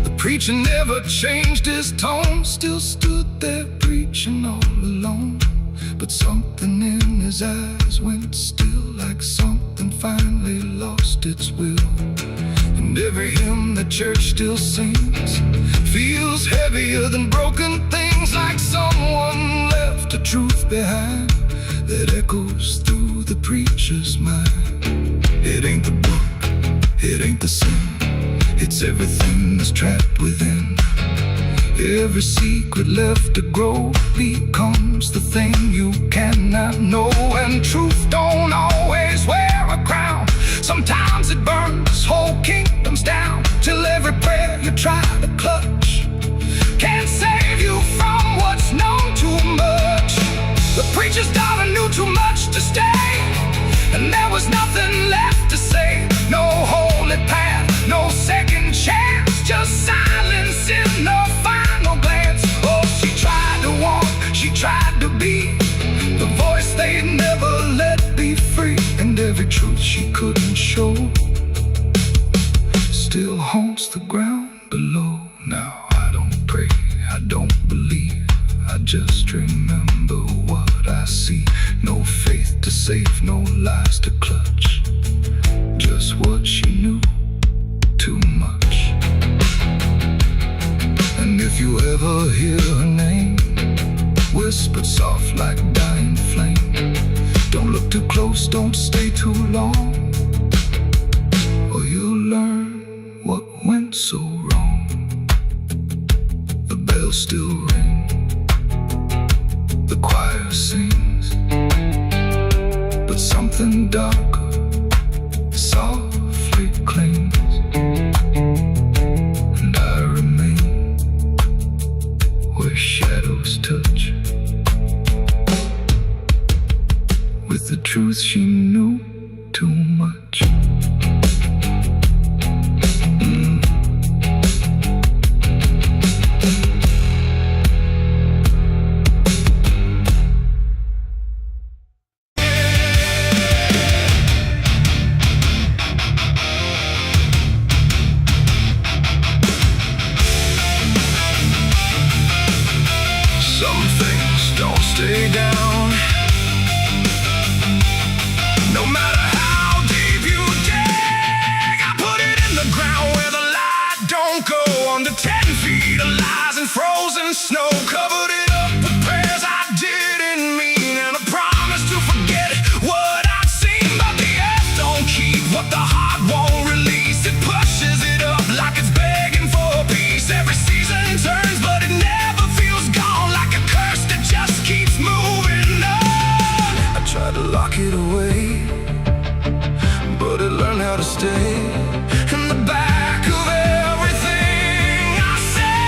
The preacher never changed his tone, still stood there preaching all alone. But something in his eyes went still, like something finally lost its will. And every hymn the church still sings feels heavier than broken things, like someone left a truth behind that echoes through the preacher's mind. It ain't the book, it ain't the sin, it's everything that's trapped within. Every secret left to grow becomes the thing you cannot know. And truth don't always wear a crown, sometimes it burns whole kingdoms down, till every prayer you try to clutch can't save you from what's known too much. The preacher's daughter knew too much to stay, and there was nothing left to say. No holy path, no second chance, just silence in the final glance. Oh, she tried to walk, she tried to be the voice they'd never let be free. And every truth she couldn't show still haunts the ground below. Now I don't pray, I don't believe, I just remember what I see. No faith to save, no lies to clutch, just what she knew too much. And if you ever hear her name whispered soft like dying flame, don't look too close, don't stay too long, or you'll learn what went so wrong. The bells still ring, the choir sings, but something darker softly clings. And I remain where shadows touch with the truth she knew too much. Some things don't stay down, no matter how deep you dig. I put it in the ground where the light don't go. Under 10 feet of lies and frozen snow, covered it up with prayers I didn't mean, and a promise to forget what I'd seen. But the earth don't keep what the heart won't release. It pushes it up like it's begging for peace. Every season turns, but it never feels gone, like a curse that just keeps moving on. I tried to lock it away, but it learned how to stay in the back of everything I say.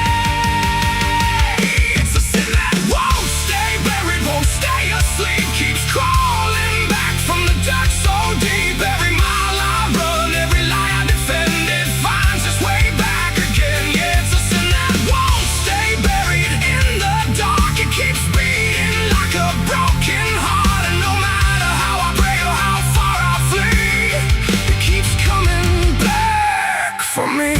It's a sin that won't stay buried, won't stay asleep, keeps crawling back from the dirt so deep. Every mile I run, every lie I defended finds its way back again. Yeah, it's a sin that won't stay buried in the dark. It keeps beating like a broken heart, and no matter how I pray or how far I flee, it keeps coming back for me.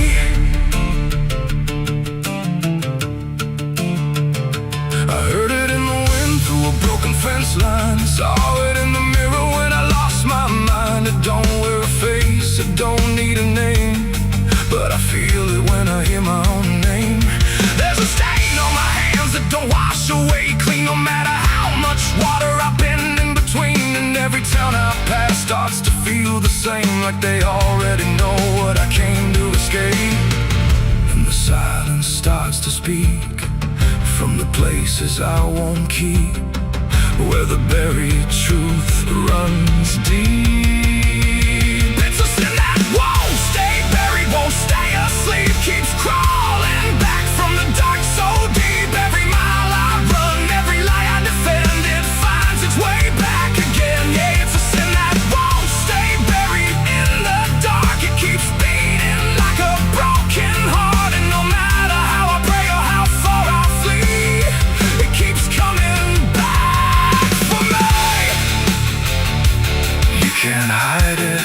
I heard it in the wind through a broken fence line, saw it in the mirror when I lost my mind. It don't wear a face, it don't need a name, but I feel it when I hear my own name. There's a stain on my hands that don't wash away clean, no matter how much water I've been in between. And every town like they already know what I came to escape. And the silence starts to speak from the places I won't keep, where the buried truth runs deep. It's a sin that won't stay buried, won't stay asleep, keeps crawling back from the dark so deep. Every mile I run, every lie I defend, it finds its way back again. Yeah, it's a sin that won't stay buried in the dark. It keeps beating like a broken heart, and no matter how I pray or how far I flee, it keeps coming back for me. You can't hide it,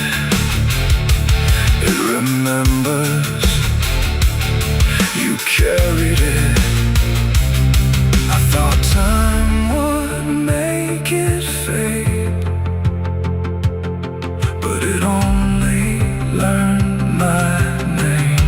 it remembers. You carried it. I thought time would make it fade, but it only learned my name.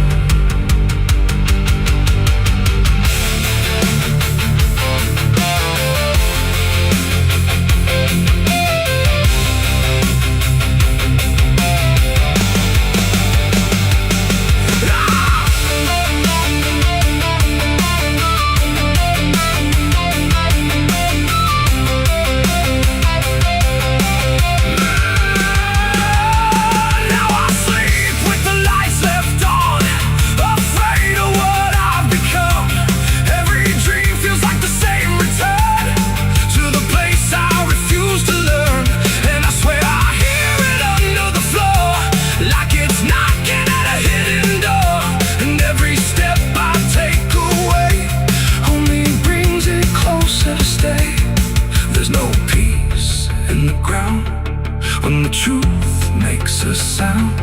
When the truth makes a sound,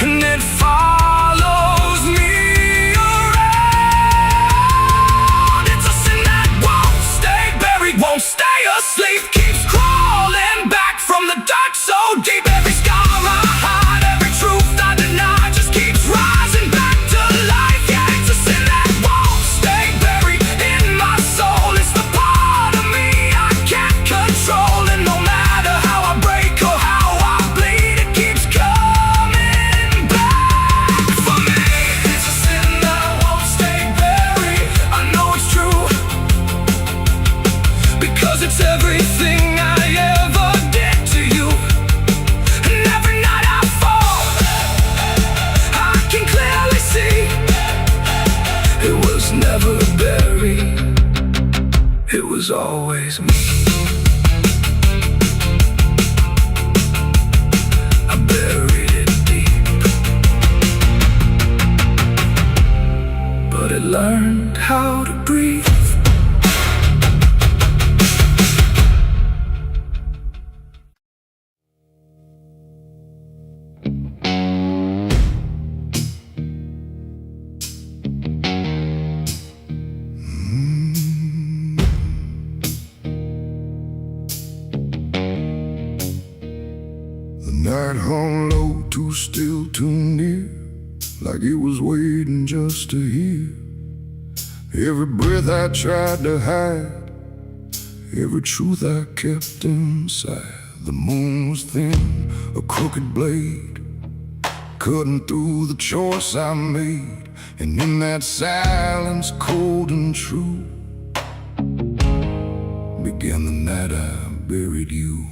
and it follows me around. It's a sin that won't stay buried, won't stay asleep, keeps crawling back from the dark so deep. Every scar I hide, every truth I deny, just keeps rising back to life. Yeah, it's a sin that won't stay buried in my soul. It's the part of me I can't control, and no matter how I break or how I bleed, it keeps coming back for me. It's a sin that won't stay buried. I know it's true, because it's everything I ever did to you. And every night I fall, I can clearly see it was never buried, it was always me. I buried it deep, but it learned how to breathe. The night hung low, too still, too near, like it was waiting just to hear. Every breath I tried to hide, every truth I kept inside. The moon was thin, a crooked blade, cutting through the choice I made. And in that silence, cold and true, began the night I buried you.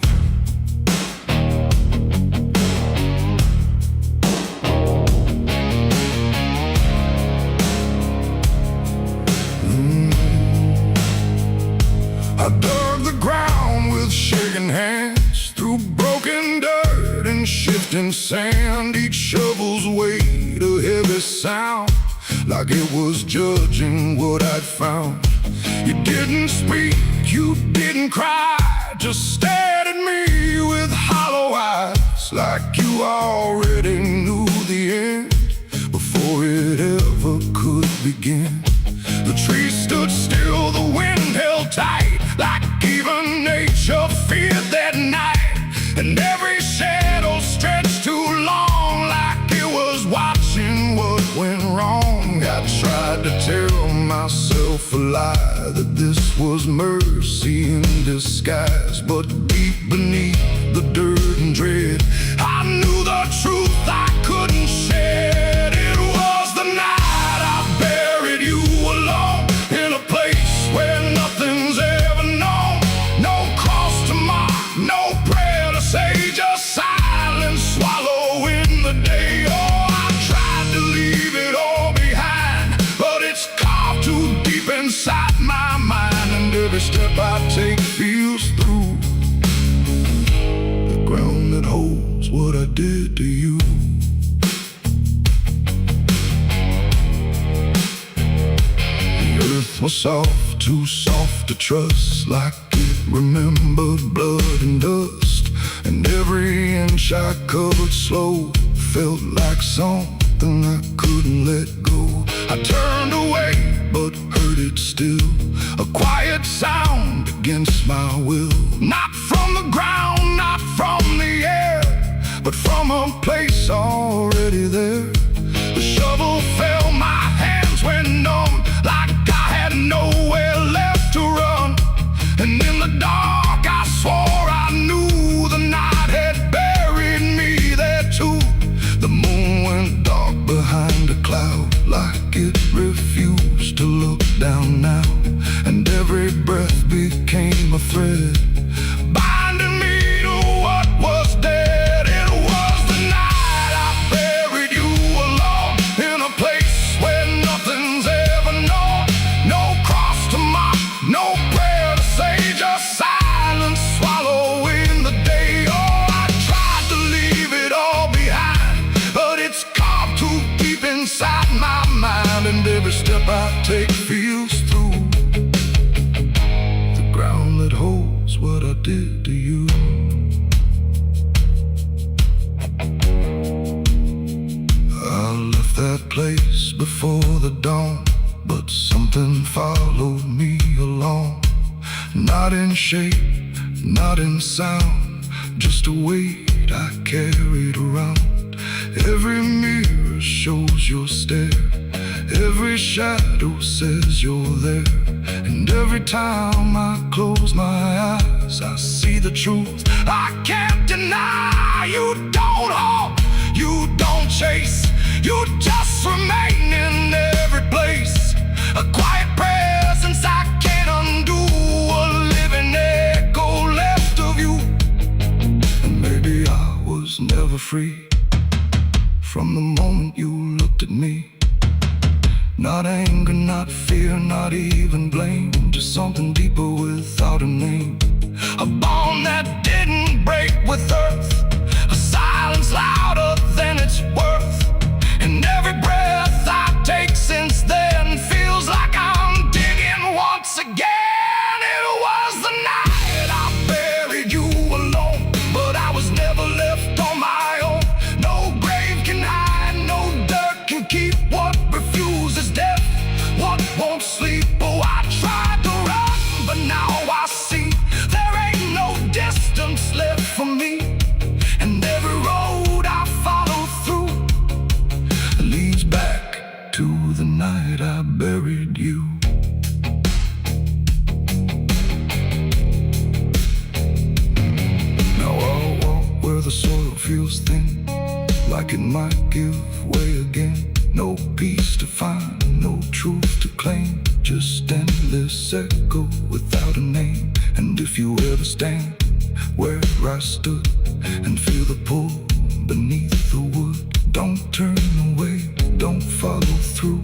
I dug the ground with shaking hands, through broken dirt and shifting sand. Each shovel's weight a heavy sound, like it was judging what I'd found. You didn't speak, you didn't cry, just stared at me with hollow eyes, like you already knew the end before it ever could begin. The trees stood still, the wind held tight, like even nature feared that night. And every shadow stretched too long, like it was watching what went wrong. I tried to tell myself myself a lie that this was mercy in disguise. But deep beneath the dirt and dread, I knew the truth I couldn't shed. It was the night I buried you alone in a place where nothing's ever known. No cross to mark, no prayer to say, just silence swallowing the day. Oh, I tried to leave it all behind, but it's carved too deep inside my mind, and every step I take feels through the ground that holds what I did to you. The earth was soft, too soft to trust, like it remembered blood and dust. And every inch I covered slow felt like something I couldn't let go. I turned away, but heard it still, a quiet sound against my will. Not from the ground, not from the air, but from a place already there. The shovel fell, my hands went numb, like I had nowhere left to run. And in the dark I swore I knew the night had buried me there too. The moon went dark behind a cloud, like it refused to look down now. And every breath became a thread, binding me to what was dead. It was the night I buried you alone in a place where nothing's ever known. No cross to mark, no prayer to say, just silence swallowing the day. Oh, I tried to leave it all behind, but it's carved too deep inside my mind, and every step I take feels through the ground that holds what I did to you. I left that place before the dawn, but something followed me along. Not in shape, not in sound, just a weight I carried around. Every mirror shows your stare, every shadow says you're there. And every time I close my eyes, I see the truth I can't deny. You don't hold, you don't chase, you just remain in every place. A quiet presence I can't undo, a living echo left of you. And maybe I was never free from the moment you looked at me. Not anger, not fear, not even blame, just something deeper without a name. A bond that didn't break with earth, a silence louder than its worth. And every breath I take since then feels like I'm digging once again. It was the night I buried you alone, but I was never left on my own. No grave can hide, no dirt can keep what refuses death, what won't sleep. Oh, I tried to run, but now I see there ain't no distance left for me. And every road I follow through leads back to the night I buried you. Now I'll walk where the soil feels thin, like it might give way again. No peace to find, no truth to claim, just endless echo without a name. And if you ever stand where I stood and feel the pull beneath the wood, don't turn away, don't follow through,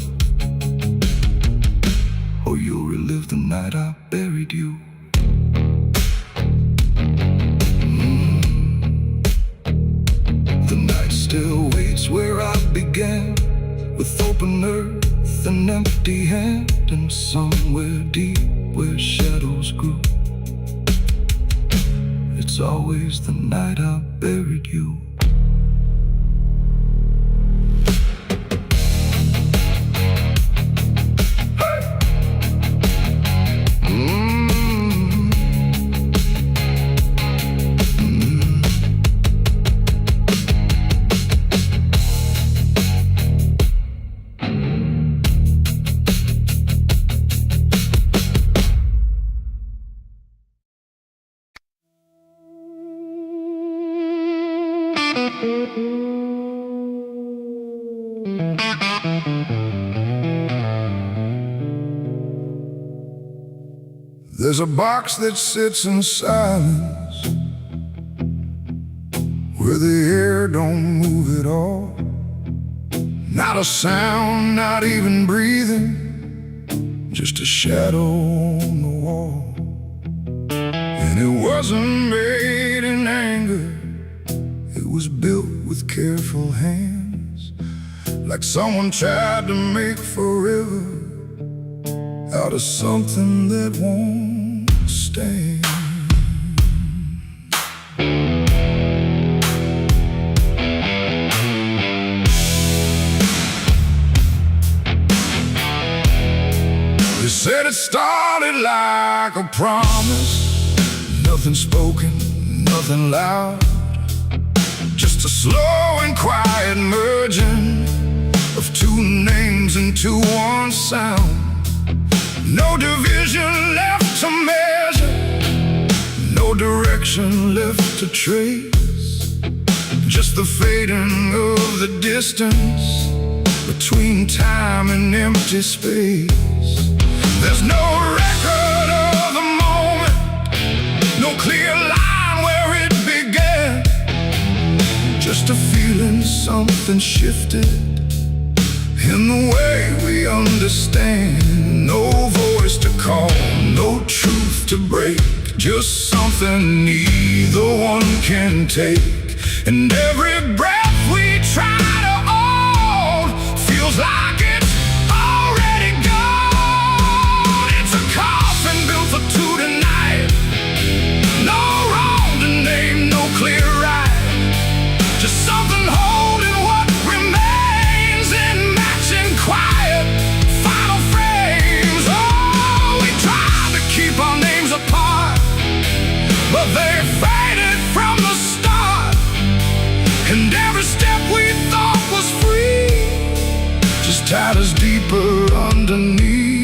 or you'll relive the night I buried you. The night still waits where I began, with open earth and empty hand, and somewhere deep where shadows grew, it's always the night I buried you. There's a box that sits in silence, where the air don't move at all. Not a sound, not even breathing, just a shadow on the wall. And it wasn't made in anger, it was built with careful hands, like someone tried to make forever out of something that won't stand. They said it started like a promise, nothing spoken, nothing loud, just a slow and quiet merging of two names into one sound. No division left to measure, no direction left to trace, just the fading of the distance between time and empty space. There's no record of the moment, no clear line where it began, just a feeling something shifted in the way we understand. No voice to call, no truth to break, just something neither one can take. And every breath we try to hold feels like it's already gone. It's a coffin built for two tonight, no wrong to name, no clear right, just something holding what remains in matching quiet final frames. Oh, we tried to keep our names apart, but they faded from the start. And every step we thought was free just tied us deeper underneath.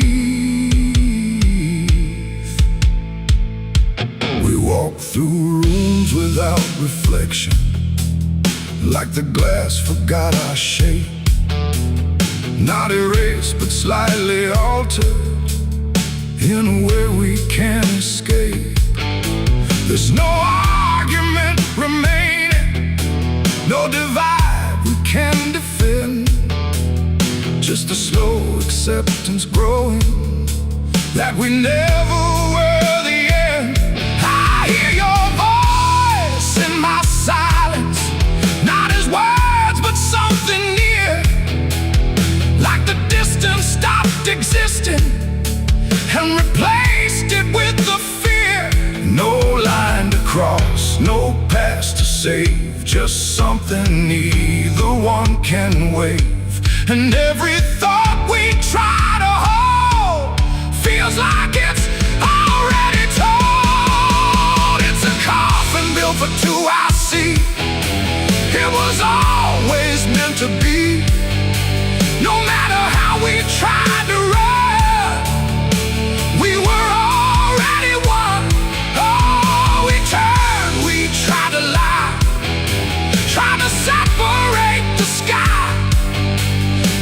We walked through rooms without reflection, like the glass forgot our shape, not erased but slightly altered in a way we can't escape. There's no argument remaining, no divide we can defend, just a slow acceptance growing that we never were the end. I hear your voice in my silence, not as words but something near, like the distance stopped existing and replaced it with the fear. No line to cross, no past to save, just something neither one can wave. And every thought we try to hold feels like it's already told. It's a coffin built for two, I see. It was always meant to be. No matter how we tried to run, we were already one. Oh, we turned, we tried to lie, trying to separate the sky,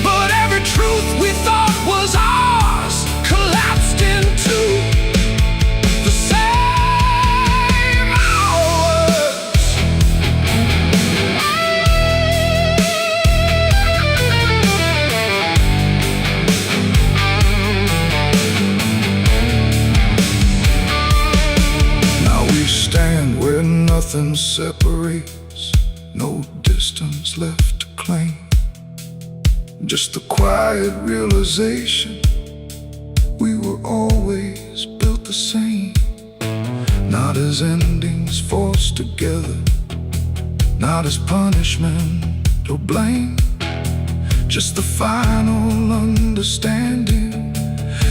but every truth we thought was ours collapsed into the same hours. Now we stand where nothing separates, no distance left to claim, just the quiet realization we were always built the same. Not as endings forced together, not as punishment or blame, just the final understanding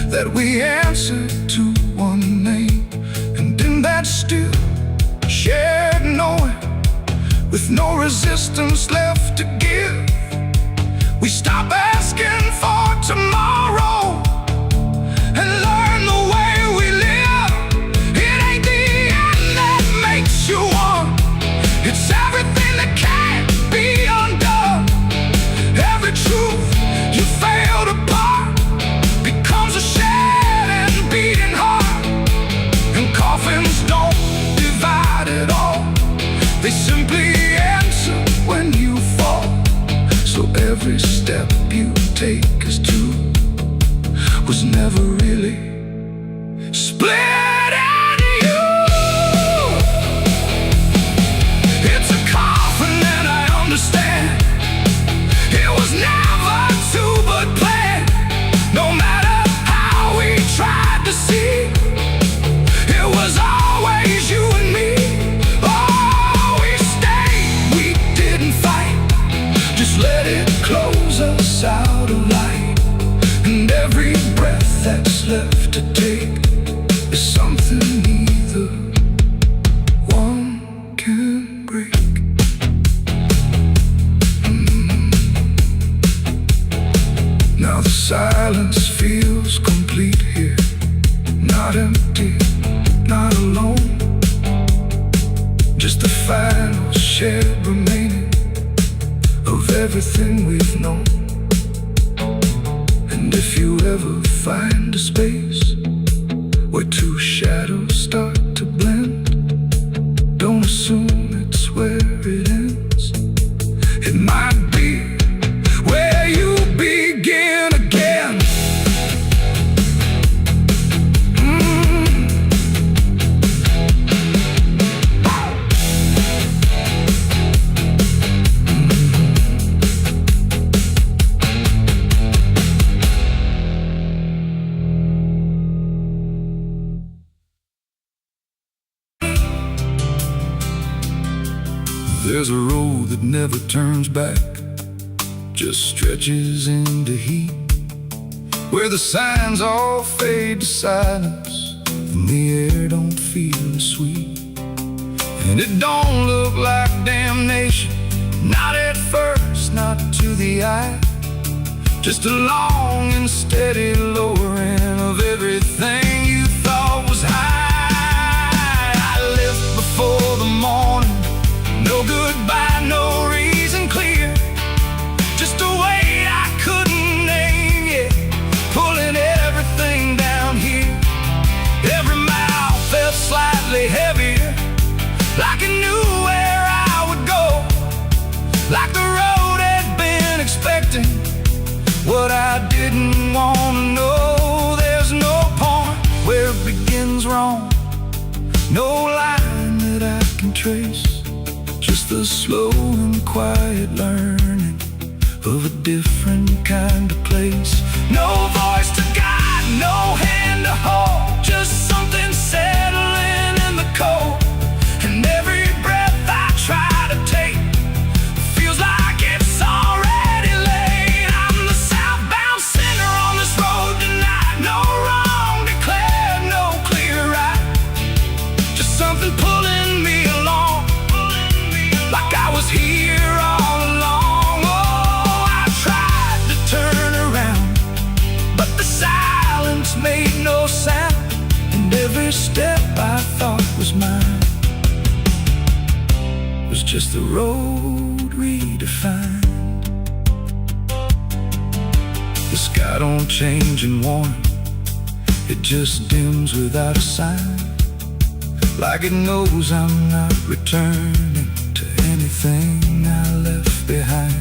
that we answered to one name. And in that still shared knowing, with no resistance left to give, we stop asking for tomorrow and learn the way we live. It ain't the end that makes you one, it's everything that can't be undone. Every truth you failed apart becomes a shared and beating heart. was never really split in you. It's a coffin and I understand. It was never to but planned. No matter how we tried to see, it was always you and me. Oh, we stayed, we didn't fight. Just let it close us out of light. And every breath that's left to take is something neither one can break. Now the silence feels complete here. Not empty, not alone. Just the final shared remaining of everything we've known. And if you ever find a space where two shadows start to blend, don't assume it's where it ends. It might be where you begin again. There's a road that never turns back, just stretches into heat, where the signs all fade to silence and the air don't feel as sweet. And it don't look like damnation, not at first, not to the eye. Just a long and steady lowering of everything you thought was high. I left before the morning. No goodbye, no reason clear. Just a weight I couldn't name yet, pulling everything down here. Every mile felt slightly heavier, like I knew where I would go, like the road had been expecting what I didn't want to know. There's no point where it begins wrong, no line that I can trace. Just the slow and quiet learning of a different kind of place. No voice to guide, no hand to hold, just something settling in the cold. And every breath I try to take feels like it's already late. I'm the southbound sinner on this road tonight. No wrong declared, no clear right, just something pulling me along, like I was here all along. Oh, I tried to turn around, but the silence made no sound. And every step I thought was mine was just the road redefined. The sky don't change in warning, it just dims without a sign, like it knows I'm not returning to anything I left behind.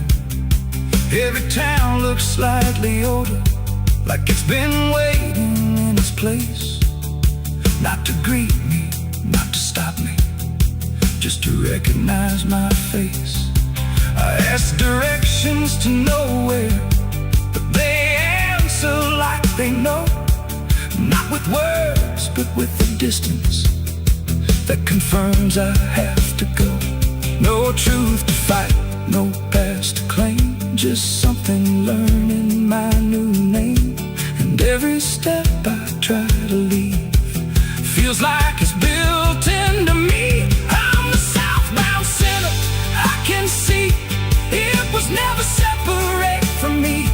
Every town looks slightly older, like it's been waiting in its place, not to greet me, not to stop me, just to recognize my face. I ask directions to nowhere, but they answer like they know, not with words, but with the distance that confirms I have to go. No truth to fight, no past to claim, just something learning my new name. And every step I try to leave feels like it's built into me. I'm the southbound sinner, I can see it was never separate from me.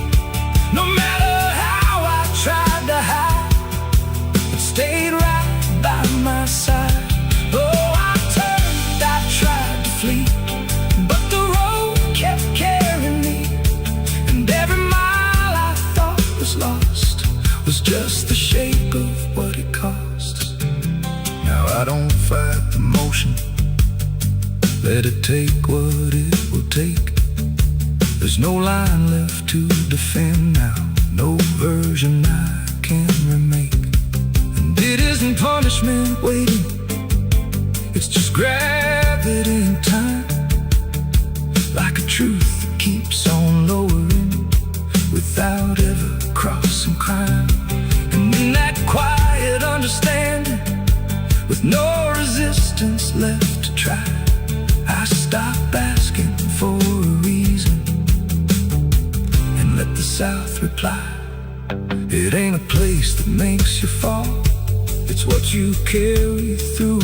No matter how I tried to hide, it stayed right by my side. Oh, I turned, I tried to flee, but the road kept carrying me. And every mile I thought was lost was just the shape of what it costs. Now I don't fight the motion, let it take what it will take. There's no line left to defend now, no version I can remake. And it isn't punishment waiting, it's just gravity in time, like a truth that keeps on lowering without ever crossing crime. And in that quiet understanding, with no resistance left to try, I stop asking for a reason and let the South reply. It ain't a place that makes you fall, it's what you carry through.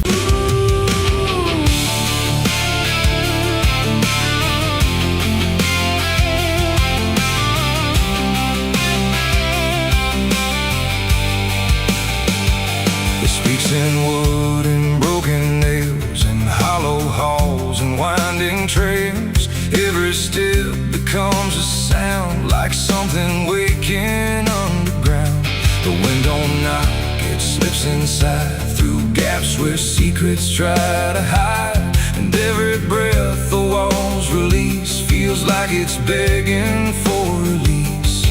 It speaks in wood and broken nails, and hollow halls and winding trails. Every step becomes a sound, like something waking underground. The wind don't knock, it slips inside, through gaps where secrets try to hide. And every breath the walls release feels like it's begging for release.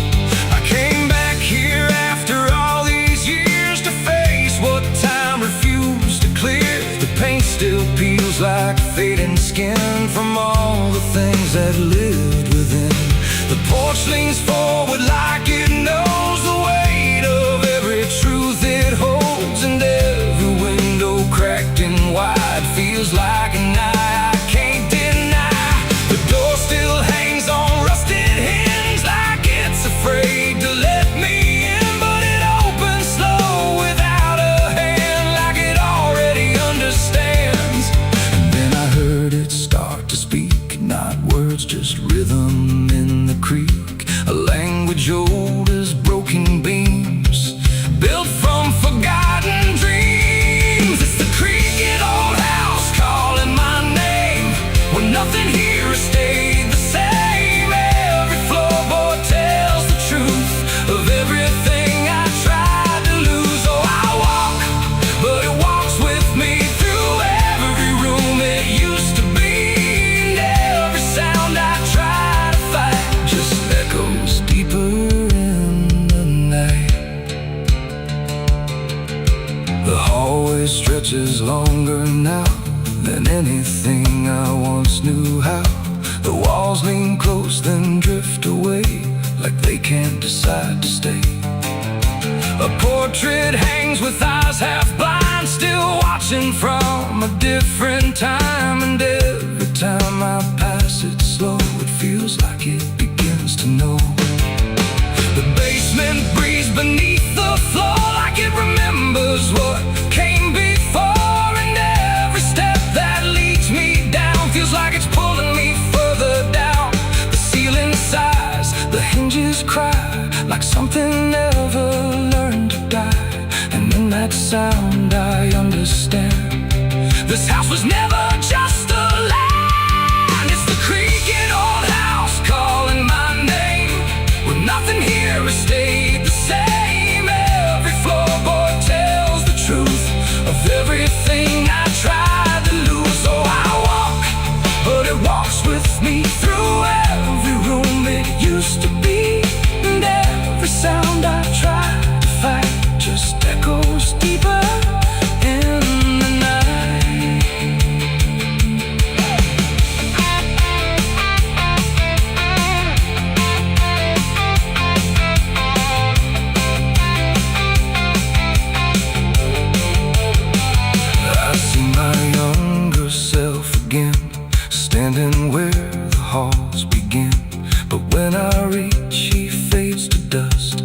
I came back here after all these years to face what time refused to clear. The paint still peels like fading skin from all the things that lived within. The porch leans forward like it knows the weight of every truth it holds, and every window cracked and wide feels like an eye I can't deny. The door still hangs on rusted hinges like it's afraid to let me in, but it opens slow without a hand, like it already understands. And then I heard it start to speak, not words, just rhythm in the creek, a language old as broken beams, built from forgotten dreams. It's the creaking old house calling my name, when nothing here has stayed the same. Every floorboard tells the truth of everything I tried to lose. Oh, I walk, but it walks with me through every room it used to be. And every sound I try to fight just echoes deeper in the night. The hallway stretches longer now than anything I once knew how. The walls lean close then drift away, like they can't decide to stay. A portrait hangs with eyes half blind, still watching from a different time. And every time I pass it slow, it feels like it begins to know. The basement breathes beneath the floor, like it remembers what came before. And every step that leads me down feels like it's pulling me further down. The ceiling sighs, the hinges cry, like something never learned to die. And in that sound I understand, this house was never just a land. It's the creaking old house calling my name, when nothing here has stayed the same. Every floorboard tells the truth of everything I tried to lose. Oh, I walk, but it walks with me through every room it used to be. And every sound I try to fight just echoes deeper in the night. I see my younger self again, standing where the halls begin. But when I reach, he fades to dust,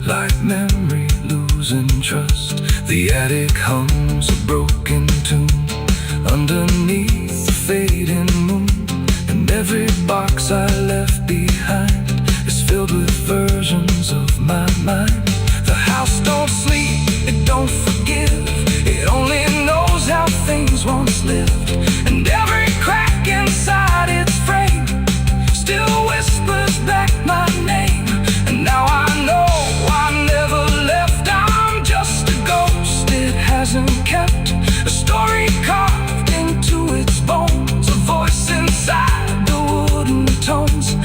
like memory losing trust. The attic hums a broken tune underneath the fading moon. And every box I left behind is filled with versions of my mind. The house don't sleep, it don't forgive, it only knows how things once lived. And every crack inside its frame still whispers back my name. And now I know I never left, I'm just a ghost it hasn't kept. A story carved into its bones, a voice inside the wooden tones.